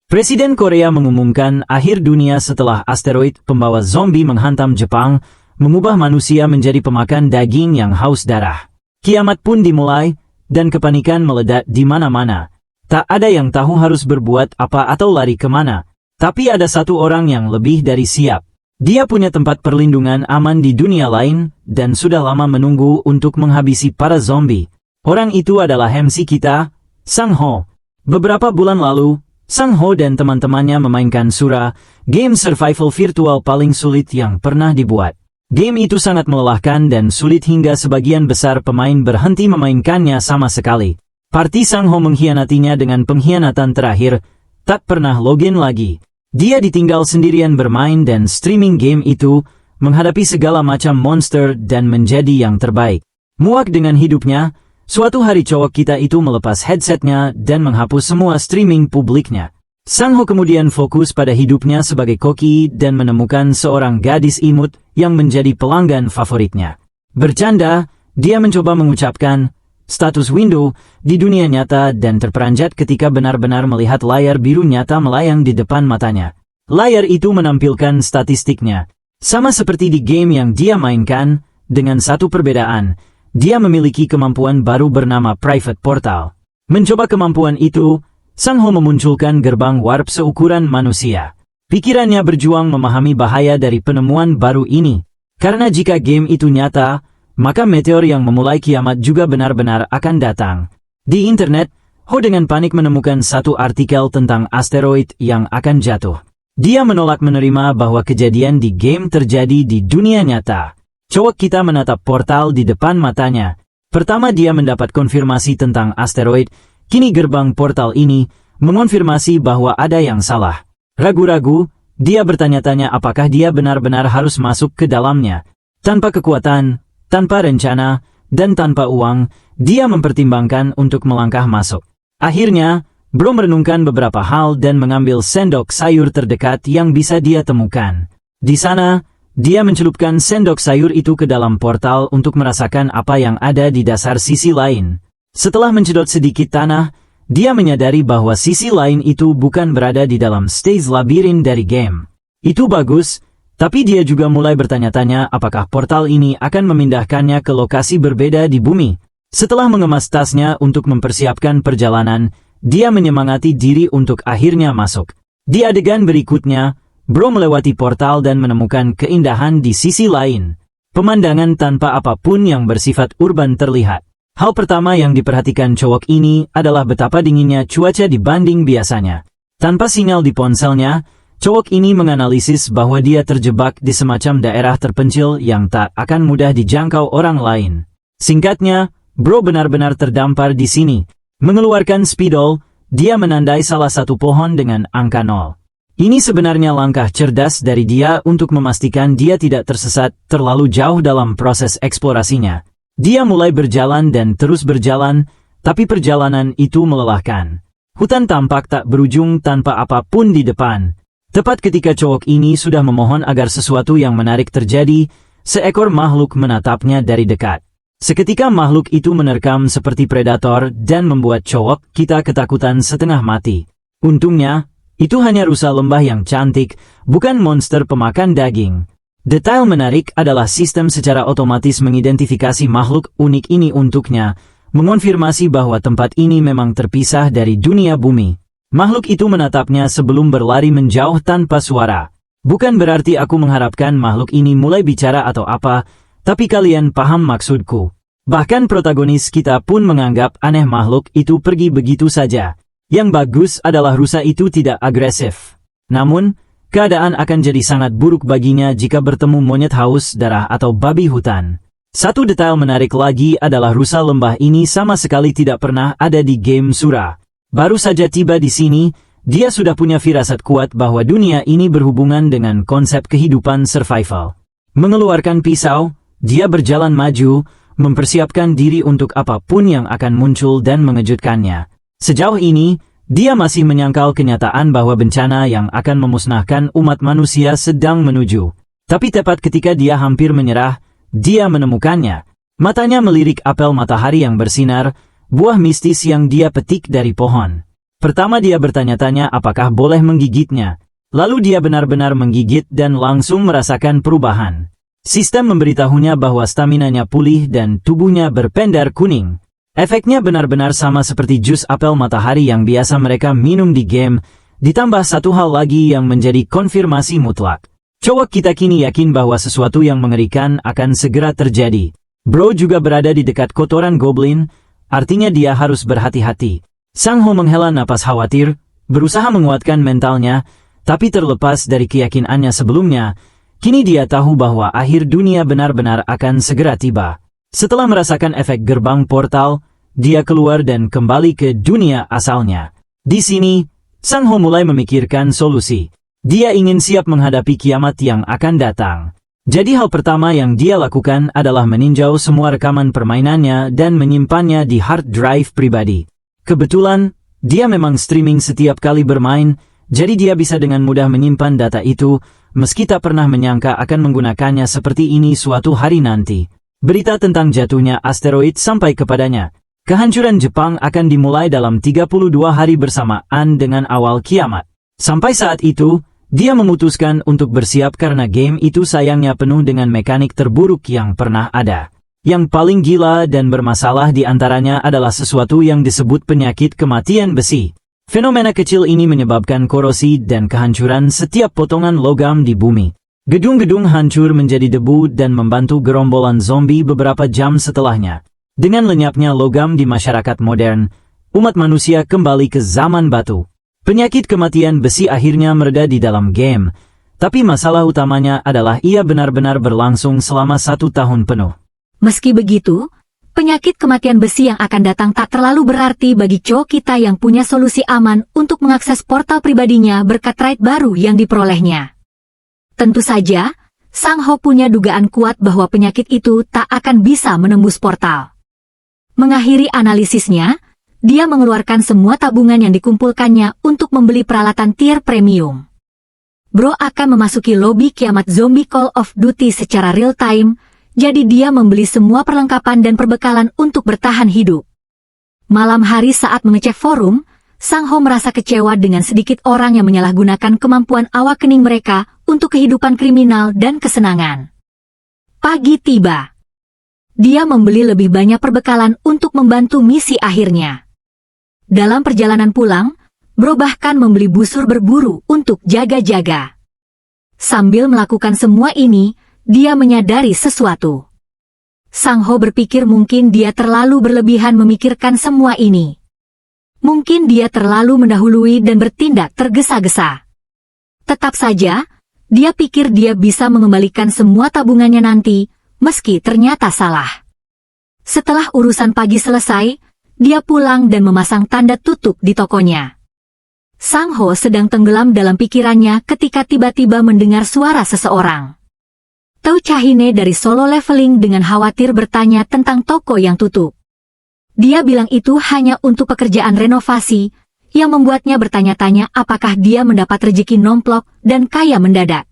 Presiden Korea mengumumkan akhir dunia setelah asteroid pembawa zombie menghantam Jepang, mengubah manusia menjadi pemakan daging yang haus darah. Kiamat pun dimulai, dan kepanikan meledak di mana-mana. Tak ada yang tahu harus berbuat apa atau lari kemana. Tapi ada satu orang yang lebih dari siap. Dia punya tempat perlindungan aman di dunia lain, dan sudah lama menunggu untuk menghabisi para zombie. Orang itu adalah MC kita, Sang Ho. Beberapa bulan lalu, Sang Ho dan teman-temannya memainkan Sura, game survival virtual paling sulit yang pernah dibuat. Game itu sangat melelahkan dan sulit hingga sebagian besar pemain berhenti memainkannya sama sekali. Parti Sang Ho mengkhianatinya dengan pengkhianatan terakhir, tak pernah login lagi. Dia ditinggal sendirian bermain dan streaming game itu, menghadapi segala macam monster dan menjadi yang terbaik. Muak dengan hidupnya, suatu hari cowok kita itu melepas headsetnya dan menghapus semua streaming publiknya. Sang Ho kemudian fokus pada hidupnya sebagai koki dan menemukan seorang gadis imut yang menjadi pelanggan favoritnya. Bercanda, dia mencoba mengucapkan status window di dunia nyata dan terperanjat ketika benar-benar melihat layar biru nyata melayang di depan matanya. Layar itu menampilkan statistiknya. Sama seperti di game yang dia mainkan, dengan satu perbedaan. Dia memiliki kemampuan baru bernama Private Portal. Mencoba kemampuan itu, Sang Ho memunculkan gerbang warp seukuran manusia. Pikirannya berjuang memahami bahaya dari penemuan baru ini. Karena jika game itu nyata, maka meteor yang memulai kiamat juga benar-benar akan datang. Di internet, Ho dengan panik menemukan satu artikel tentang asteroid yang akan jatuh. Dia menolak menerima bahwa kejadian di game terjadi di dunia nyata. Cowok kita menatap portal di depan matanya. Pertama dia mendapat konfirmasi tentang asteroid, kini gerbang portal ini mengonfirmasi bahwa ada yang salah. Ragu-ragu, dia bertanya-tanya apakah dia benar-benar harus masuk ke dalamnya. Tanpa kekuatan, tanpa rencana, dan tanpa uang, dia mempertimbangkan untuk melangkah masuk. Akhirnya, Bro merenungkan beberapa hal dan mengambil sendok sayur terdekat yang bisa dia temukan. Di sana, dia mencelupkan sendok sayur itu ke dalam portal untuk merasakan apa yang ada di dasar sisi lain. Setelah mencedot sedikit tanah, dia menyadari bahwa sisi lain itu bukan berada di dalam stage labirin dari game. Itu bagus, tapi dia juga mulai bertanya-tanya apakah portal ini akan memindahkannya ke lokasi berbeda di bumi. Setelah mengemas tasnya untuk mempersiapkan perjalanan, dia menyemangati diri untuk akhirnya masuk. Di adegan berikutnya, Bro melewati portal dan menemukan keindahan di sisi lain. Pemandangan tanpa apapun yang bersifat urban terlihat. Hal pertama yang diperhatikan cowok ini adalah betapa dinginnya cuaca dibanding biasanya. Tanpa sinyal di ponselnya, cowok ini menganalisis bahwa dia terjebak di semacam daerah terpencil yang tak akan mudah dijangkau orang lain. Singkatnya, Bro benar-benar terdampar di sini. Mengeluarkan spidol, dia menandai salah satu pohon dengan angka 0. Ini sebenarnya langkah cerdas dari dia untuk memastikan dia tidak tersesat terlalu jauh dalam proses eksplorasinya. Dia mulai berjalan dan terus berjalan, tapi perjalanan itu melelahkan. Hutan tampak tak berujung tanpa apapun di depan. Tepat ketika cowok ini sudah memohon agar sesuatu yang menarik terjadi, seekor makhluk menatapnya dari dekat. Seketika makhluk itu menerkam seperti predator dan membuat cowok kita ketakutan setengah mati. Untungnya, itu hanya rusa lembah yang cantik, bukan monster pemakan daging. Detail menarik adalah sistem secara otomatis mengidentifikasi makhluk unik ini untuknya, mengonfirmasi bahwa tempat ini memang terpisah dari dunia bumi. Makhluk itu menatapnya sebelum berlari menjauh tanpa suara. Bukan berarti aku mengharapkan makhluk ini mulai bicara atau apa, tapi kalian paham maksudku. Bahkan protagonis kita pun menganggap aneh makhluk itu pergi begitu saja. Yang bagus adalah rusa itu tidak agresif. Namun, keadaan akan jadi sangat buruk baginya jika bertemu monyet haus darah atau babi hutan. Satu detail menarik lagi adalah rusa lembah ini sama sekali tidak pernah ada di game Sura. Baru saja tiba di sini, dia sudah punya firasat kuat bahwa dunia ini berhubungan dengan konsep kehidupan survival. Mengeluarkan pisau, dia berjalan maju, mempersiapkan diri untuk apapun yang akan muncul dan mengejutkannya. Sejauh ini, dia masih menyangkal kenyataan bahwa bencana yang akan memusnahkan umat manusia sedang menuju. Tapi tepat ketika dia hampir menyerah, dia menemukannya. Matanya melirik apel matahari yang bersinar, buah mistis yang dia petik dari pohon. Pertama dia bertanya-tanya apakah boleh menggigitnya. Lalu dia benar-benar menggigit dan langsung merasakan perubahan. Sistem memberitahunya bahwa staminanya pulih dan tubuhnya berpendar kuning. Efeknya benar-benar sama seperti jus apel matahari yang biasa mereka minum di game, ditambah satu hal lagi yang menjadi konfirmasi mutlak. Cowok kita kini yakin bahwa sesuatu yang mengerikan akan segera terjadi. Bro juga berada di dekat kotoran goblin, artinya dia harus berhati-hati. Sang Ho menghela napas khawatir, berusaha menguatkan mentalnya, tapi terlepas dari keyakinannya sebelumnya, kini dia tahu bahwa akhir dunia benar-benar akan segera tiba. Setelah merasakan efek gerbang portal, dia keluar dan kembali ke dunia asalnya. Di sini, Sang Ho mulai memikirkan solusi. Dia ingin siap menghadapi kiamat yang akan datang. Jadi hal pertama yang dia lakukan adalah meninjau semua rekaman permainannya dan menyimpannya di hard drive pribadi. Kebetulan, dia memang streaming setiap kali bermain, jadi dia bisa dengan mudah menyimpan data itu, meski tak pernah menyangka akan menggunakannya seperti ini suatu hari nanti. Berita tentang jatuhnya asteroid sampai kepadanya. Kehancuran Jepang akan dimulai dalam 32 hari bersamaan dengan awal kiamat. Sampai saat itu, dia memutuskan untuk bersiap karena game itu sayangnya penuh dengan mekanik terburuk yang pernah ada. Yang paling gila dan bermasalah di antaranya adalah sesuatu yang disebut penyakit kematian besi. Fenomena kecil ini menyebabkan korosi dan kehancuran setiap potongan logam di bumi. Gedung-gedung hancur menjadi debu dan membantu gerombolan zombie beberapa jam setelahnya. Dengan lenyapnya logam di masyarakat modern, umat manusia kembali ke zaman batu. Penyakit kematian besi akhirnya mereda di dalam game, tapi masalah utamanya adalah ia benar-benar berlangsung selama 1 tahun penuh. Meski begitu, penyakit kematian besi yang akan datang tak terlalu berarti bagi cowok kita yang punya solusi aman untuk mengakses portal pribadinya berkat raid baru yang diperolehnya. Tentu saja, Sang Ho punya dugaan kuat bahwa penyakit itu tak akan bisa menembus portal. Mengakhiri analisisnya, dia mengeluarkan semua tabungan yang dikumpulkannya untuk membeli peralatan tier premium. Bro akan memasuki lobi kiamat zombie Call of Duty secara real time, jadi dia membeli semua perlengkapan dan perbekalan untuk bertahan hidup. Malam hari saat mengecek forum, Sang Ho merasa kecewa dengan sedikit orang yang menyalahgunakan kemampuan awakening mereka untuk kehidupan kriminal dan kesenangan. Pagi tiba. Dia membeli lebih banyak perbekalan untuk membantu misi akhirnya. Dalam perjalanan pulang, Bro bahkan membeli busur berburu untuk jaga-jaga. Sambil melakukan semua ini, dia menyadari sesuatu. Sang Ho berpikir mungkin dia terlalu berlebihan memikirkan semua ini. Mungkin dia terlalu mendahului dan bertindak tergesa-gesa. Tetap saja, dia pikir dia bisa mengembalikan semua tabungannya nanti, meski ternyata salah. Setelah urusan pagi selesai, dia pulang dan memasang tanda tutup di tokonya. Sang Ho sedang tenggelam dalam pikirannya ketika tiba-tiba mendengar suara seseorang. Tau Chahine dari Solo Leveling dengan khawatir bertanya tentang toko yang tutup. Dia bilang itu hanya untuk pekerjaan renovasi, yang membuatnya bertanya-tanya apakah dia mendapat rezeki nomplok dan kaya mendadak.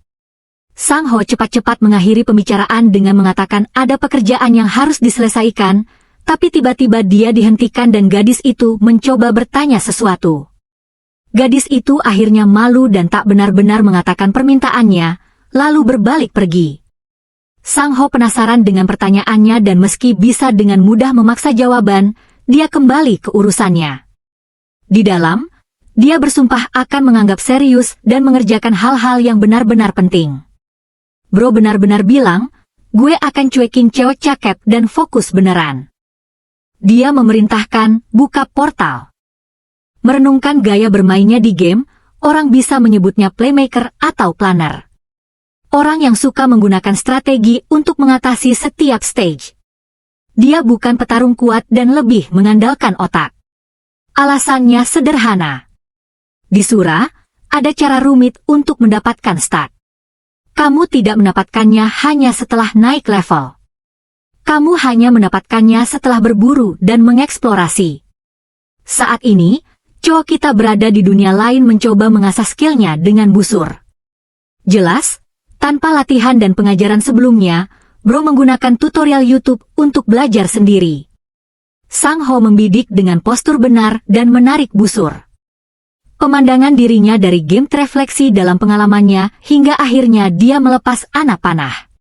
Sang Ho cepat-cepat mengakhiri pembicaraan dengan mengatakan ada pekerjaan yang harus diselesaikan, tapi tiba-tiba dia dihentikan dan gadis itu mencoba bertanya sesuatu. Gadis itu akhirnya malu dan tak benar-benar mengatakan permintaannya, lalu berbalik pergi. Sang Ho penasaran dengan pertanyaannya dan meski bisa dengan mudah memaksa jawaban, dia kembali ke urusannya. Di dalam, dia bersumpah akan menganggap serius dan mengerjakan hal-hal yang benar-benar penting. Bro benar-benar bilang, gue akan cuekin cewek cakep dan fokus beneran. Dia memerintahkan, buka portal. Merenungkan gaya bermainnya di game, orang bisa menyebutnya playmaker atau planner. Orang yang suka menggunakan strategi untuk mengatasi setiap stage. Dia bukan petarung kuat dan lebih mengandalkan otak. Alasannya sederhana. Di Sura, ada cara rumit untuk mendapatkan stat. Kamu tidak mendapatkannya hanya setelah naik level. Kamu hanya mendapatkannya setelah berburu dan mengeksplorasi. Saat ini, cowok kita berada di dunia lain mencoba mengasah skillnya dengan busur. Jelas, tanpa latihan dan pengajaran sebelumnya, Bro menggunakan tutorial YouTube untuk belajar sendiri. Sang Ho membidik dengan postur benar dan menarik busur. Pemandangan dirinya dari game terefleksi dalam pengalamannya hingga akhirnya dia melepas anak panah.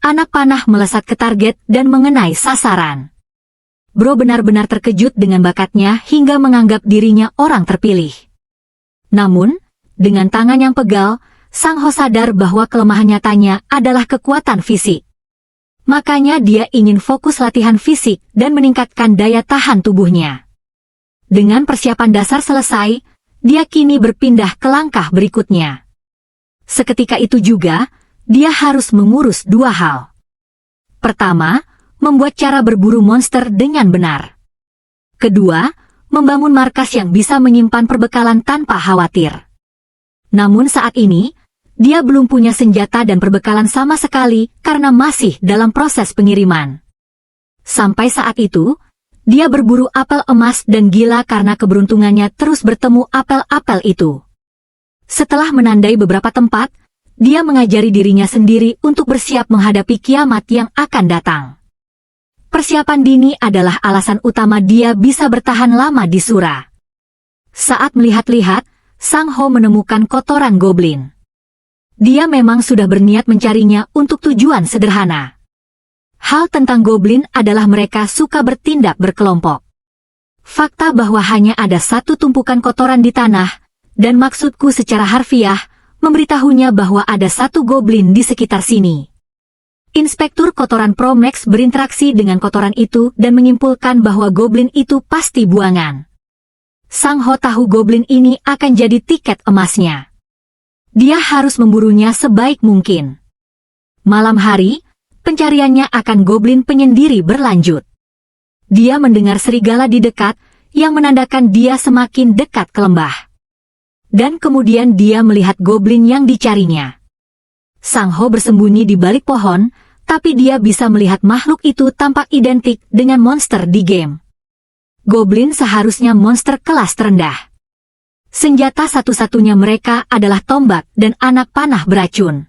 Anak panah melesat ke target dan mengenai sasaran. Bro benar-benar terkejut dengan bakatnya hingga menganggap dirinya orang terpilih. Namun, dengan tangan yang pegal, Sang Ho sadar bahwa kelemahan nyatanya adalah kekuatan fisik. Makanya dia ingin fokus latihan fisik dan meningkatkan daya tahan tubuhnya. Dengan persiapan dasar selesai, dia kini berpindah ke langkah berikutnya. Seketika itu juga, dia harus mengurus dua hal. Pertama, membuat cara berburu monster dengan benar. Kedua, membangun markas yang bisa menyimpan perbekalan tanpa khawatir. Namun saat ini, dia belum punya senjata dan perbekalan sama sekali karena masih dalam proses pengiriman. Sampai saat itu, dia berburu apel emas dan gila karena keberuntungannya terus bertemu apel-apel itu. Setelah menandai beberapa tempat, dia mengajari dirinya sendiri untuk bersiap menghadapi kiamat yang akan datang. Persiapan dini adalah alasan utama dia bisa bertahan lama di Sura. Saat melihat-lihat, Sang Ho menemukan kotoran goblin. Dia memang sudah berniat mencarinya untuk tujuan sederhana. Hal tentang goblin adalah mereka suka bertindak berkelompok. Fakta bahwa hanya ada satu tumpukan kotoran di tanah, dan maksudku secara harfiah, memberitahunya bahwa ada satu goblin di sekitar sini. Inspektur kotoran Promax berinteraksi dengan kotoran itu dan menyimpulkan bahwa goblin itu pasti buangan. Sang Ho tahu goblin ini akan jadi tiket emasnya. Dia harus memburunya sebaik mungkin. Malam hari, pencariannya akan goblin penyendiri berlanjut. Dia mendengar serigala di dekat, yang menandakan dia semakin dekat ke lembah. Dan kemudian dia melihat goblin yang dicarinya. Sang Ho bersembunyi di balik pohon, tapi dia bisa melihat makhluk itu tampak identik dengan monster di game. Goblin seharusnya monster kelas terendah. Senjata satu-satunya mereka adalah tombak dan anak panah beracun.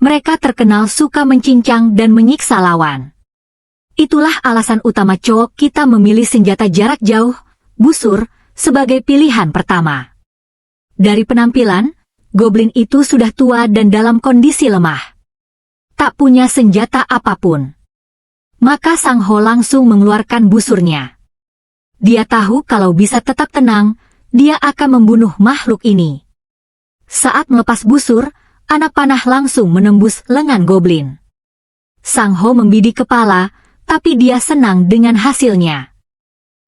Mereka terkenal suka mencincang dan menyiksa lawan. Itulah alasan utama cowok kita memilih senjata jarak jauh, busur, sebagai pilihan pertama. Dari penampilan, goblin itu sudah tua dan dalam kondisi lemah. Tak punya senjata apapun. Maka Sang Ho langsung mengeluarkan busurnya. Dia tahu kalau bisa tetap tenang, dia akan membunuh makhluk ini. Saat melepas busur, anak panah langsung menembus lengan goblin. Sang Ho membidik kepala, tapi dia senang dengan hasilnya.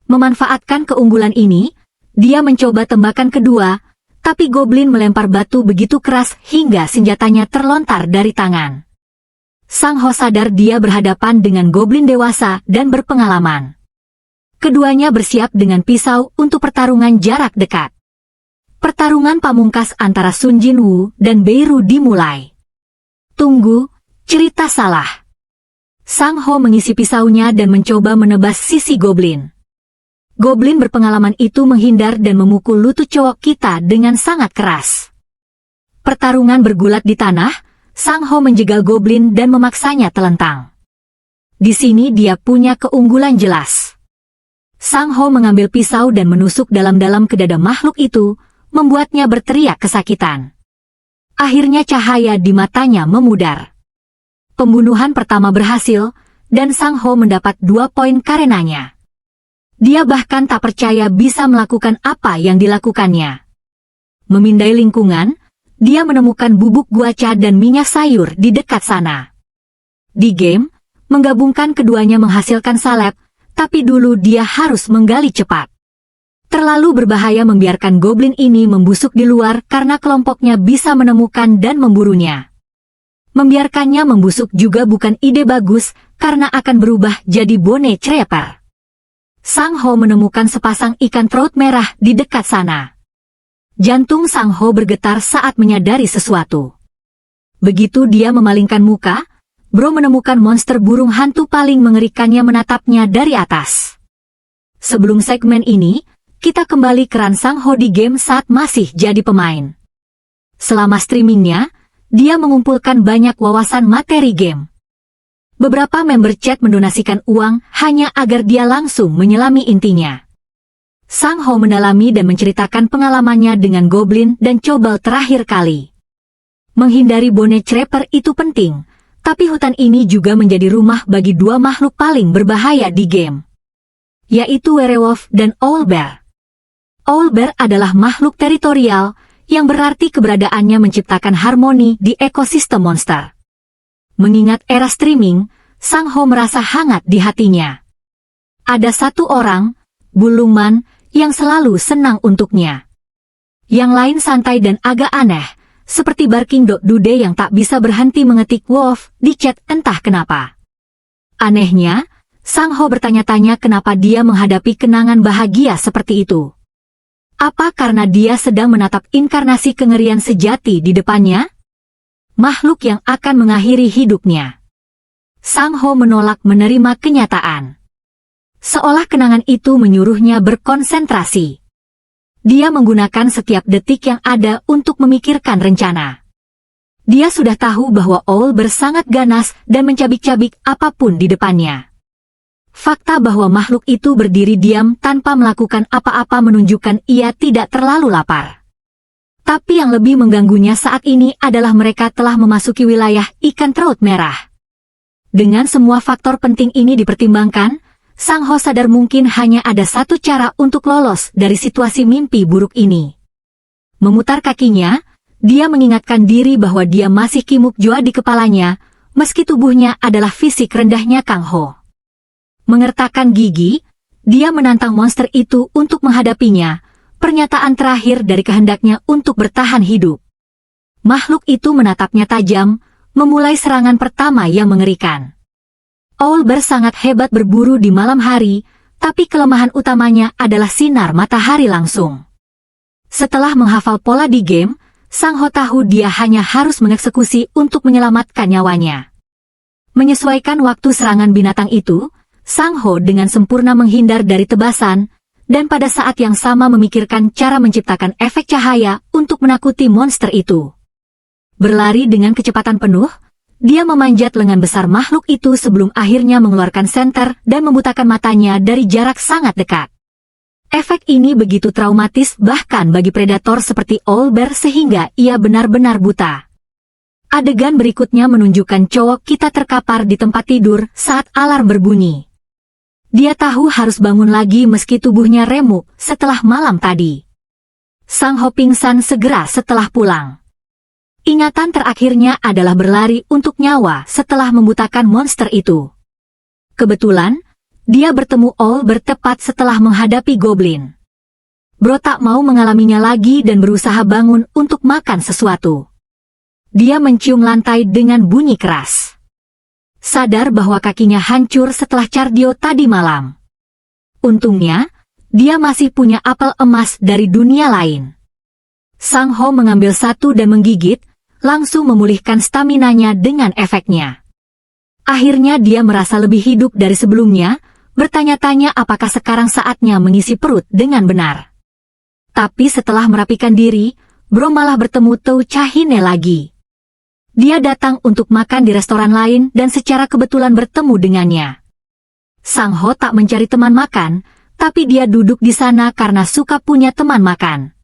Memanfaatkan keunggulan ini, dia mencoba tembakan kedua, tapi goblin melempar batu begitu keras hingga senjatanya terlontar dari tangan. Sang Ho sadar dia berhadapan dengan goblin dewasa dan berpengalaman. Keduanya bersiap dengan pisau untuk pertarungan jarak dekat. Pertarungan pamungkas antara Sun Jinwoo dan Beiru dimulai. Tunggu, cerita salah. Sang Ho mengisi pisaunya dan mencoba menebas sisi goblin. Goblin berpengalaman itu menghindar dan memukul lutut cowok kita dengan sangat keras. Pertarungan bergulat di tanah, Sang Ho menjegal goblin dan memaksanya telentang. Di sini dia punya keunggulan jelas. Sang Ho mengambil pisau dan menusuk dalam-dalam ke dada makhluk itu, membuatnya berteriak kesakitan. Akhirnya cahaya di matanya memudar. Pembunuhan pertama berhasil, dan Sang Ho mendapat 2 poin karenanya. Dia bahkan tak percaya bisa melakukan apa yang dilakukannya. Memindai lingkungan, dia menemukan bubuk guaca dan minyak sayur di dekat sana. Di game, menggabungkan keduanya menghasilkan salep, tapi dulu dia harus menggali cepat. Terlalu berbahaya membiarkan goblin ini membusuk di luar karena kelompoknya bisa menemukan dan memburunya. Membiarkannya membusuk juga bukan ide bagus karena akan berubah jadi bone creeper. Sang Ho menemukan sepasang ikan trout merah di dekat sana. Jantung Sang Ho bergetar saat menyadari sesuatu. Begitu dia memalingkan muka, Bro menemukan monster burung hantu paling mengerikannya menatapnya dari atas. Sebelum segmen ini, kita kembali ke ran Sang Ho di game saat masih jadi pemain. Selama streamingnya, dia mengumpulkan banyak wawasan materi game. Beberapa member chat mendonasikan uang hanya agar dia langsung menyelami intinya. Sang Ho mendalami dan menceritakan pengalamannya dengan goblin dan cobalt terakhir kali. Menghindari Bone Trapper itu penting, tapi hutan ini juga menjadi rumah bagi dua makhluk paling berbahaya di game, yaitu Werewolf dan Owlbear. Owlbear adalah makhluk teritorial, yang berarti keberadaannya menciptakan harmoni di ekosistem monster. Mengingat era streaming, Sang Ho merasa hangat di hatinya. Ada satu orang, Buluman, yang selalu senang untuknya. Yang lain santai dan agak aneh, seperti Barking Dog Dude yang tak bisa berhenti mengetik wolf di chat entah kenapa. Anehnya, Sang Ho bertanya-tanya kenapa dia menghadapi kenangan bahagia seperti itu. Apa karena dia sedang menatap inkarnasi kengerian sejati di depannya? Makhluk yang akan mengakhiri hidupnya. Sang Ho menolak menerima kenyataan. Seolah kenangan itu menyuruhnya berkonsentrasi. Dia menggunakan setiap detik yang ada untuk memikirkan rencana. Dia sudah tahu bahwa Owlbear sangat ganas dan mencabik-cabik apapun di depannya. Fakta bahwa makhluk itu berdiri diam tanpa melakukan apa-apa menunjukkan ia tidak terlalu lapar. Tapi yang lebih mengganggunya saat ini adalah mereka telah memasuki wilayah ikan traut merah. Dengan semua faktor penting ini dipertimbangkan, Sang Ho sadar mungkin hanya ada satu cara untuk lolos dari situasi mimpi buruk ini. Memutar kakinya, dia mengingatkan diri bahwa dia masih kimuk jua di kepalanya, meski tubuhnya adalah fisik rendahnya Kang Ho. Mengertakkan gigi, dia menantang monster itu untuk menghadapinya, pernyataan terakhir dari kehendaknya untuk bertahan hidup. Makhluk itu menatapnya tajam, memulai serangan pertama yang mengerikan. Owlbear sangat hebat berburu di malam hari, tapi kelemahan utamanya adalah sinar matahari langsung. Setelah menghafal pola di game, Sang Ho tahu dia hanya harus mengeksekusi untuk menyelamatkan nyawanya. Menyesuaikan waktu serangan binatang itu, Sang Ho dengan sempurna menghindar dari tebasan, dan pada saat yang sama memikirkan cara menciptakan efek cahaya untuk menakuti monster itu. Berlari dengan kecepatan penuh, dia memanjat lengan besar makhluk itu sebelum akhirnya mengeluarkan senter dan membutakan matanya dari jarak sangat dekat. Efek ini begitu traumatis bahkan bagi predator seperti Owlbear sehingga ia benar-benar buta. Adegan berikutnya menunjukkan cowok kita terkapar di tempat tidur saat alarm berbunyi. Dia tahu harus bangun lagi meski tubuhnya remuk setelah malam tadi. Sang Ho pingsan segera setelah pulang. Ingatan terakhirnya adalah berlari untuk nyawa setelah membutakan monster itu. Kebetulan, dia bertemu Owlbear tepat setelah menghadapi goblin. Bro tak mau mengalaminya lagi dan berusaha bangun untuk makan sesuatu. Dia mencium lantai dengan bunyi keras. Sadar bahwa kakinya hancur setelah cardio tadi malam. Untungnya, dia masih punya apel emas dari dunia lain. Sang Ho mengambil satu dan menggigit, langsung memulihkan staminanya dengan efeknya. Akhirnya dia merasa lebih hidup dari sebelumnya, bertanya-tanya apakah sekarang saatnya mengisi perut dengan benar. Tapi setelah merapikan diri, Bro malah bertemu Tou Chahine lagi. Dia datang untuk makan di restoran lain dan secara kebetulan bertemu dengannya. Sang Ho tak mencari teman makan, tapi dia duduk di sana karena suka punya teman makan.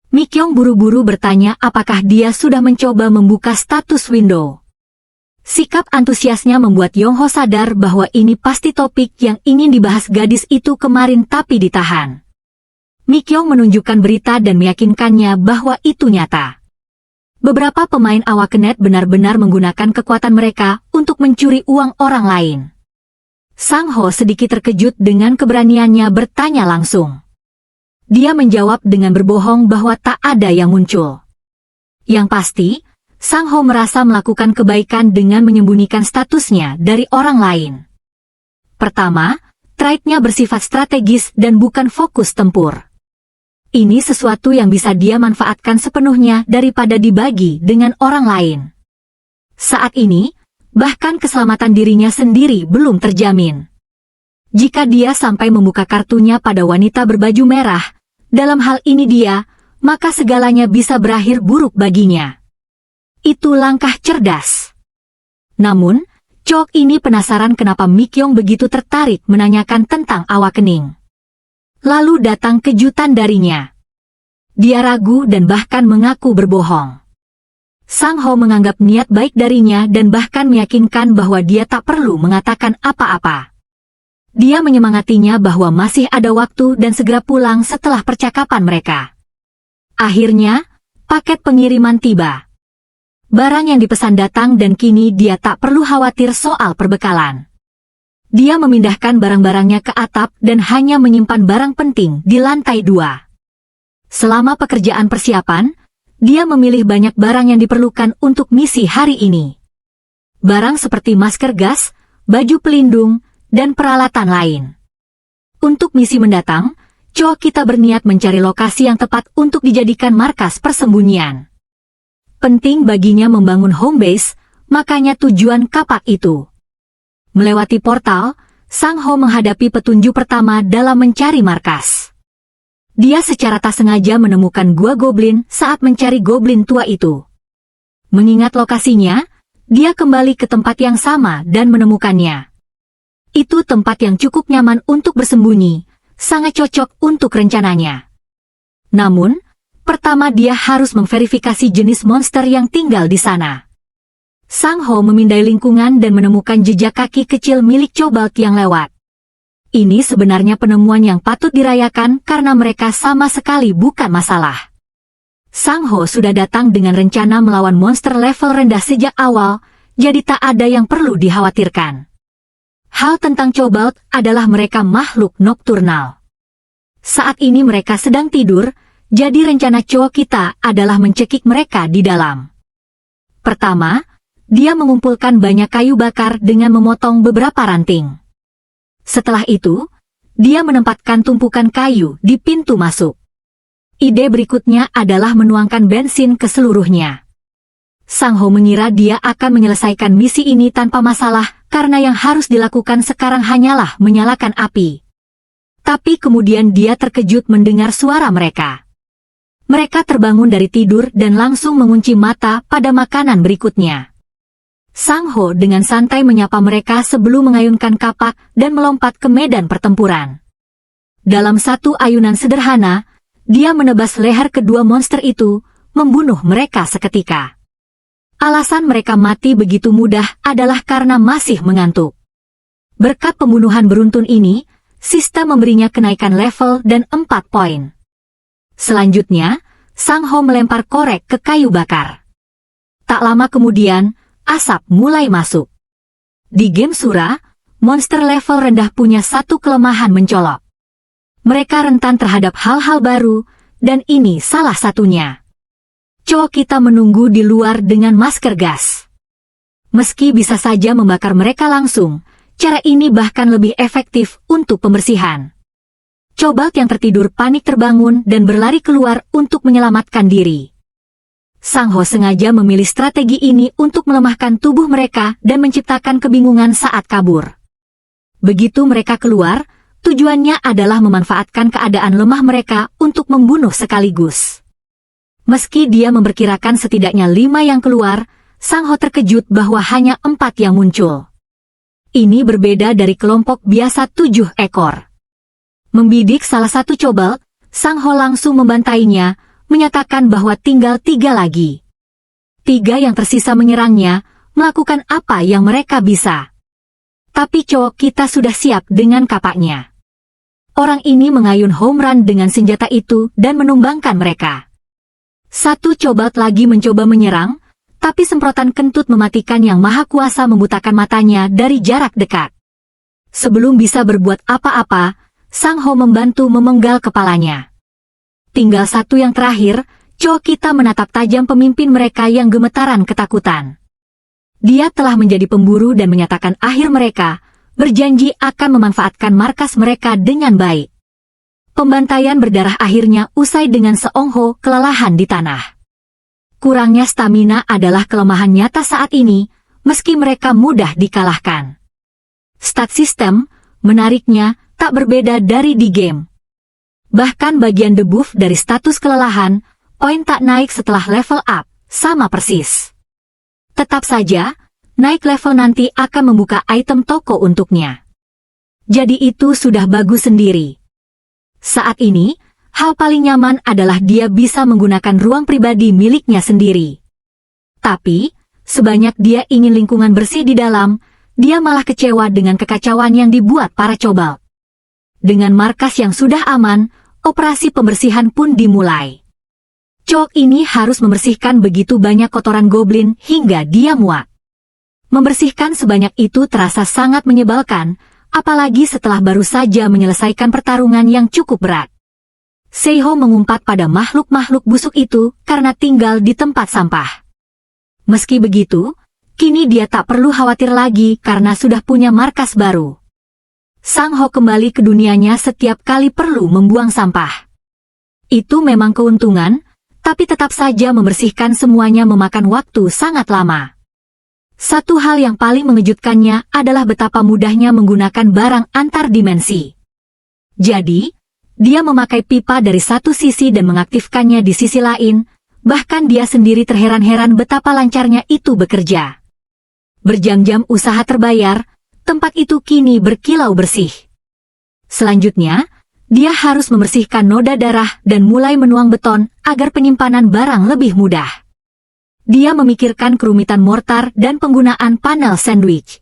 Mi Kyong buru-buru bertanya apakah dia sudah mencoba membuka status window. Sikap antusiasnya membuat Yong Ho sadar bahwa ini pasti topik yang ingin dibahas gadis itu kemarin tapi ditahan. Mi Kyong menunjukkan berita dan meyakinkannya bahwa itu nyata. Beberapa pemain Awakenet benar-benar menggunakan kekuatan mereka untuk mencuri uang orang lain. Sang Ho sedikit terkejut dengan keberaniannya bertanya langsung. Dia menjawab dengan berbohong bahwa tak ada yang muncul. Yang pasti, Sang Ho merasa melakukan kebaikan dengan menyembunyikan statusnya dari orang lain. Pertama, trade-nya bersifat strategis dan bukan fokus tempur. Ini sesuatu yang bisa dia manfaatkan sepenuhnya daripada dibagi dengan orang lain. Saat ini, bahkan keselamatan dirinya sendiri belum terjamin. Jika dia sampai membuka kartunya pada wanita berbaju merah, dalam hal ini dia, maka segalanya bisa berakhir buruk baginya. Itu langkah cerdas. Namun, Chok ini penasaran kenapa Mi Kyong begitu tertarik menanyakan tentang Awakening. Lalu datang kejutan darinya. Dia ragu dan bahkan mengaku berbohong. Sang Ho menganggap niat baik darinya dan bahkan meyakinkan bahwa dia tak perlu mengatakan apa-apa. Dia menyemangatinya bahwa masih ada waktu dan segera pulang setelah percakapan mereka. Akhirnya, paket pengiriman tiba. Barang yang dipesan datang dan kini dia tak perlu khawatir soal perbekalan. Dia memindahkan barang-barangnya ke atap dan hanya menyimpan barang penting di lantai 2. Selama pekerjaan persiapan, dia memilih banyak barang yang diperlukan untuk misi hari ini. Barang seperti masker gas, baju pelindung, dan peralatan lain. Untuk misi mendatang, Cho kita berniat mencari lokasi yang tepat untuk dijadikan markas persembunyian. Penting baginya membangun home base, makanya tujuan kapak itu. Melewati portal, Sang Ho menghadapi petunjuk pertama dalam mencari markas. Dia secara tak sengaja menemukan gua goblin saat mencari goblin tua itu. Mengingat lokasinya, dia kembali ke tempat yang sama dan menemukannya. Itu tempat yang cukup nyaman untuk bersembunyi, sangat cocok untuk rencananya. Namun, pertama dia harus memverifikasi jenis monster yang tinggal di sana. Sang Ho memindai lingkungan dan menemukan jejak kaki kecil milik Cobalt yang lewat. Ini sebenarnya penemuan yang patut dirayakan karena mereka sama sekali bukan masalah. Sang Ho sudah datang dengan rencana melawan monster level rendah sejak awal, jadi tak ada yang perlu dikhawatirkan. Hal tentang Cobalt adalah mereka makhluk nokturnal. Saat ini mereka sedang tidur, jadi rencana Cho kita adalah mencekik mereka di dalam. Pertama, dia mengumpulkan banyak kayu bakar dengan memotong beberapa ranting. Setelah itu, dia menempatkan tumpukan kayu di pintu masuk. Ide berikutnya adalah menuangkan bensin ke seluruhnya. Sang Ho mengira dia akan menyelesaikan misi ini tanpa masalah karena yang harus dilakukan sekarang hanyalah menyalakan api. Tapi kemudian dia terkejut mendengar suara mereka. Mereka terbangun dari tidur dan langsung mengunci mata pada makanan berikutnya. Sang Ho dengan santai menyapa mereka sebelum mengayunkan kapak dan melompat ke medan pertempuran. Dalam satu ayunan sederhana, dia menebas leher kedua monster itu, membunuh mereka seketika. Alasan mereka mati begitu mudah adalah karena masih mengantuk. Berkat pembunuhan beruntun ini, sistem memberinya kenaikan level dan 4 poin. Selanjutnya, Sang Ho melempar korek ke kayu bakar. Tak lama kemudian, asap mulai masuk. Di game Sura, monster level rendah punya satu kelemahan mencolok. Mereka rentan terhadap hal-hal baru, dan ini salah satunya. Cho kita menunggu di luar dengan masker gas. Meski bisa saja membakar mereka langsung, cara ini bahkan lebih efektif untuk pembersihan. Cobalt yang tertidur panik terbangun dan berlari keluar untuk menyelamatkan diri. Sang Ho sengaja memilih strategi ini untuk melemahkan tubuh mereka dan menciptakan kebingungan saat kabur. Begitu mereka keluar, tujuannya adalah memanfaatkan keadaan lemah mereka untuk membunuh sekaligus. Meski dia memperkirakan setidaknya 5 yang keluar, Sang Ho terkejut bahwa hanya 4 yang muncul. Ini berbeda dari kelompok biasa 7 ekor. Membidik salah satu Cobalt, Sang Ho langsung membantainya, menyatakan bahwa tinggal 3 lagi. 3 yang tersisa menyerangnya, melakukan apa yang mereka bisa. Tapi Cho kita sudah siap dengan kapaknya. Orang ini mengayun home run dengan senjata itu dan menumbangkan mereka. Satu Cobalt lagi mencoba menyerang, tapi semprotan kentut mematikan yang maha kuasa membutakan matanya dari jarak dekat. Sebelum bisa berbuat apa-apa, Sang Ho membantu memenggal kepalanya. Tinggal 1 yang terakhir, Cho kita menatap tajam pemimpin mereka yang gemetaran ketakutan. Dia telah menjadi pemburu dan menyatakan akhir mereka, berjanji akan memanfaatkan markas mereka dengan baik. Pembantaian berdarah akhirnya usai dengan Seong Ho kelelahan di tanah. Kurangnya stamina adalah kelemahan nyata saat ini, meski mereka mudah dikalahkan. Stat sistem, menariknya, tak berbeda dari di game. Bahkan bagian debuff dari status kelelahan, poin tak naik setelah level up, sama persis. Tetap saja, naik level nanti akan membuka item toko untuknya. Jadi itu sudah bagus sendiri. Saat ini, hal paling nyaman adalah dia bisa menggunakan ruang pribadi miliknya sendiri. Tapi, sebanyak dia ingin lingkungan bersih di dalam, dia malah kecewa dengan kekacauan yang dibuat para cobalt. Dengan markas yang sudah aman, operasi pembersihan pun dimulai. Cok ini harus membersihkan begitu banyak kotoran goblin hingga dia muak. Membersihkan sebanyak itu terasa sangat menyebalkan, apalagi setelah baru saja menyelesaikan pertarungan yang cukup berat. Seiho mengumpat pada makhluk-makhluk busuk itu karena tinggal di tempat sampah. Meski begitu, kini dia tak perlu khawatir lagi karena sudah punya markas baru. Sang-ho kembali ke dunianya setiap kali perlu membuang sampah. Itu memang keuntungan, tapi tetap saja membersihkan semuanya memakan waktu sangat lama. Satu hal yang paling mengejutkannya adalah betapa mudahnya menggunakan barang antar dimensi. Jadi, dia memakai pipa dari satu sisi dan mengaktifkannya di sisi lain, bahkan dia sendiri terheran-heran betapa lancarnya itu bekerja. Berjam-jam usaha terbayar, tempat itu kini berkilau bersih. Selanjutnya, dia harus membersihkan noda darah dan mulai menuang beton agar penyimpanan barang lebih mudah. Dia memikirkan kerumitan mortar dan penggunaan panel sandwich.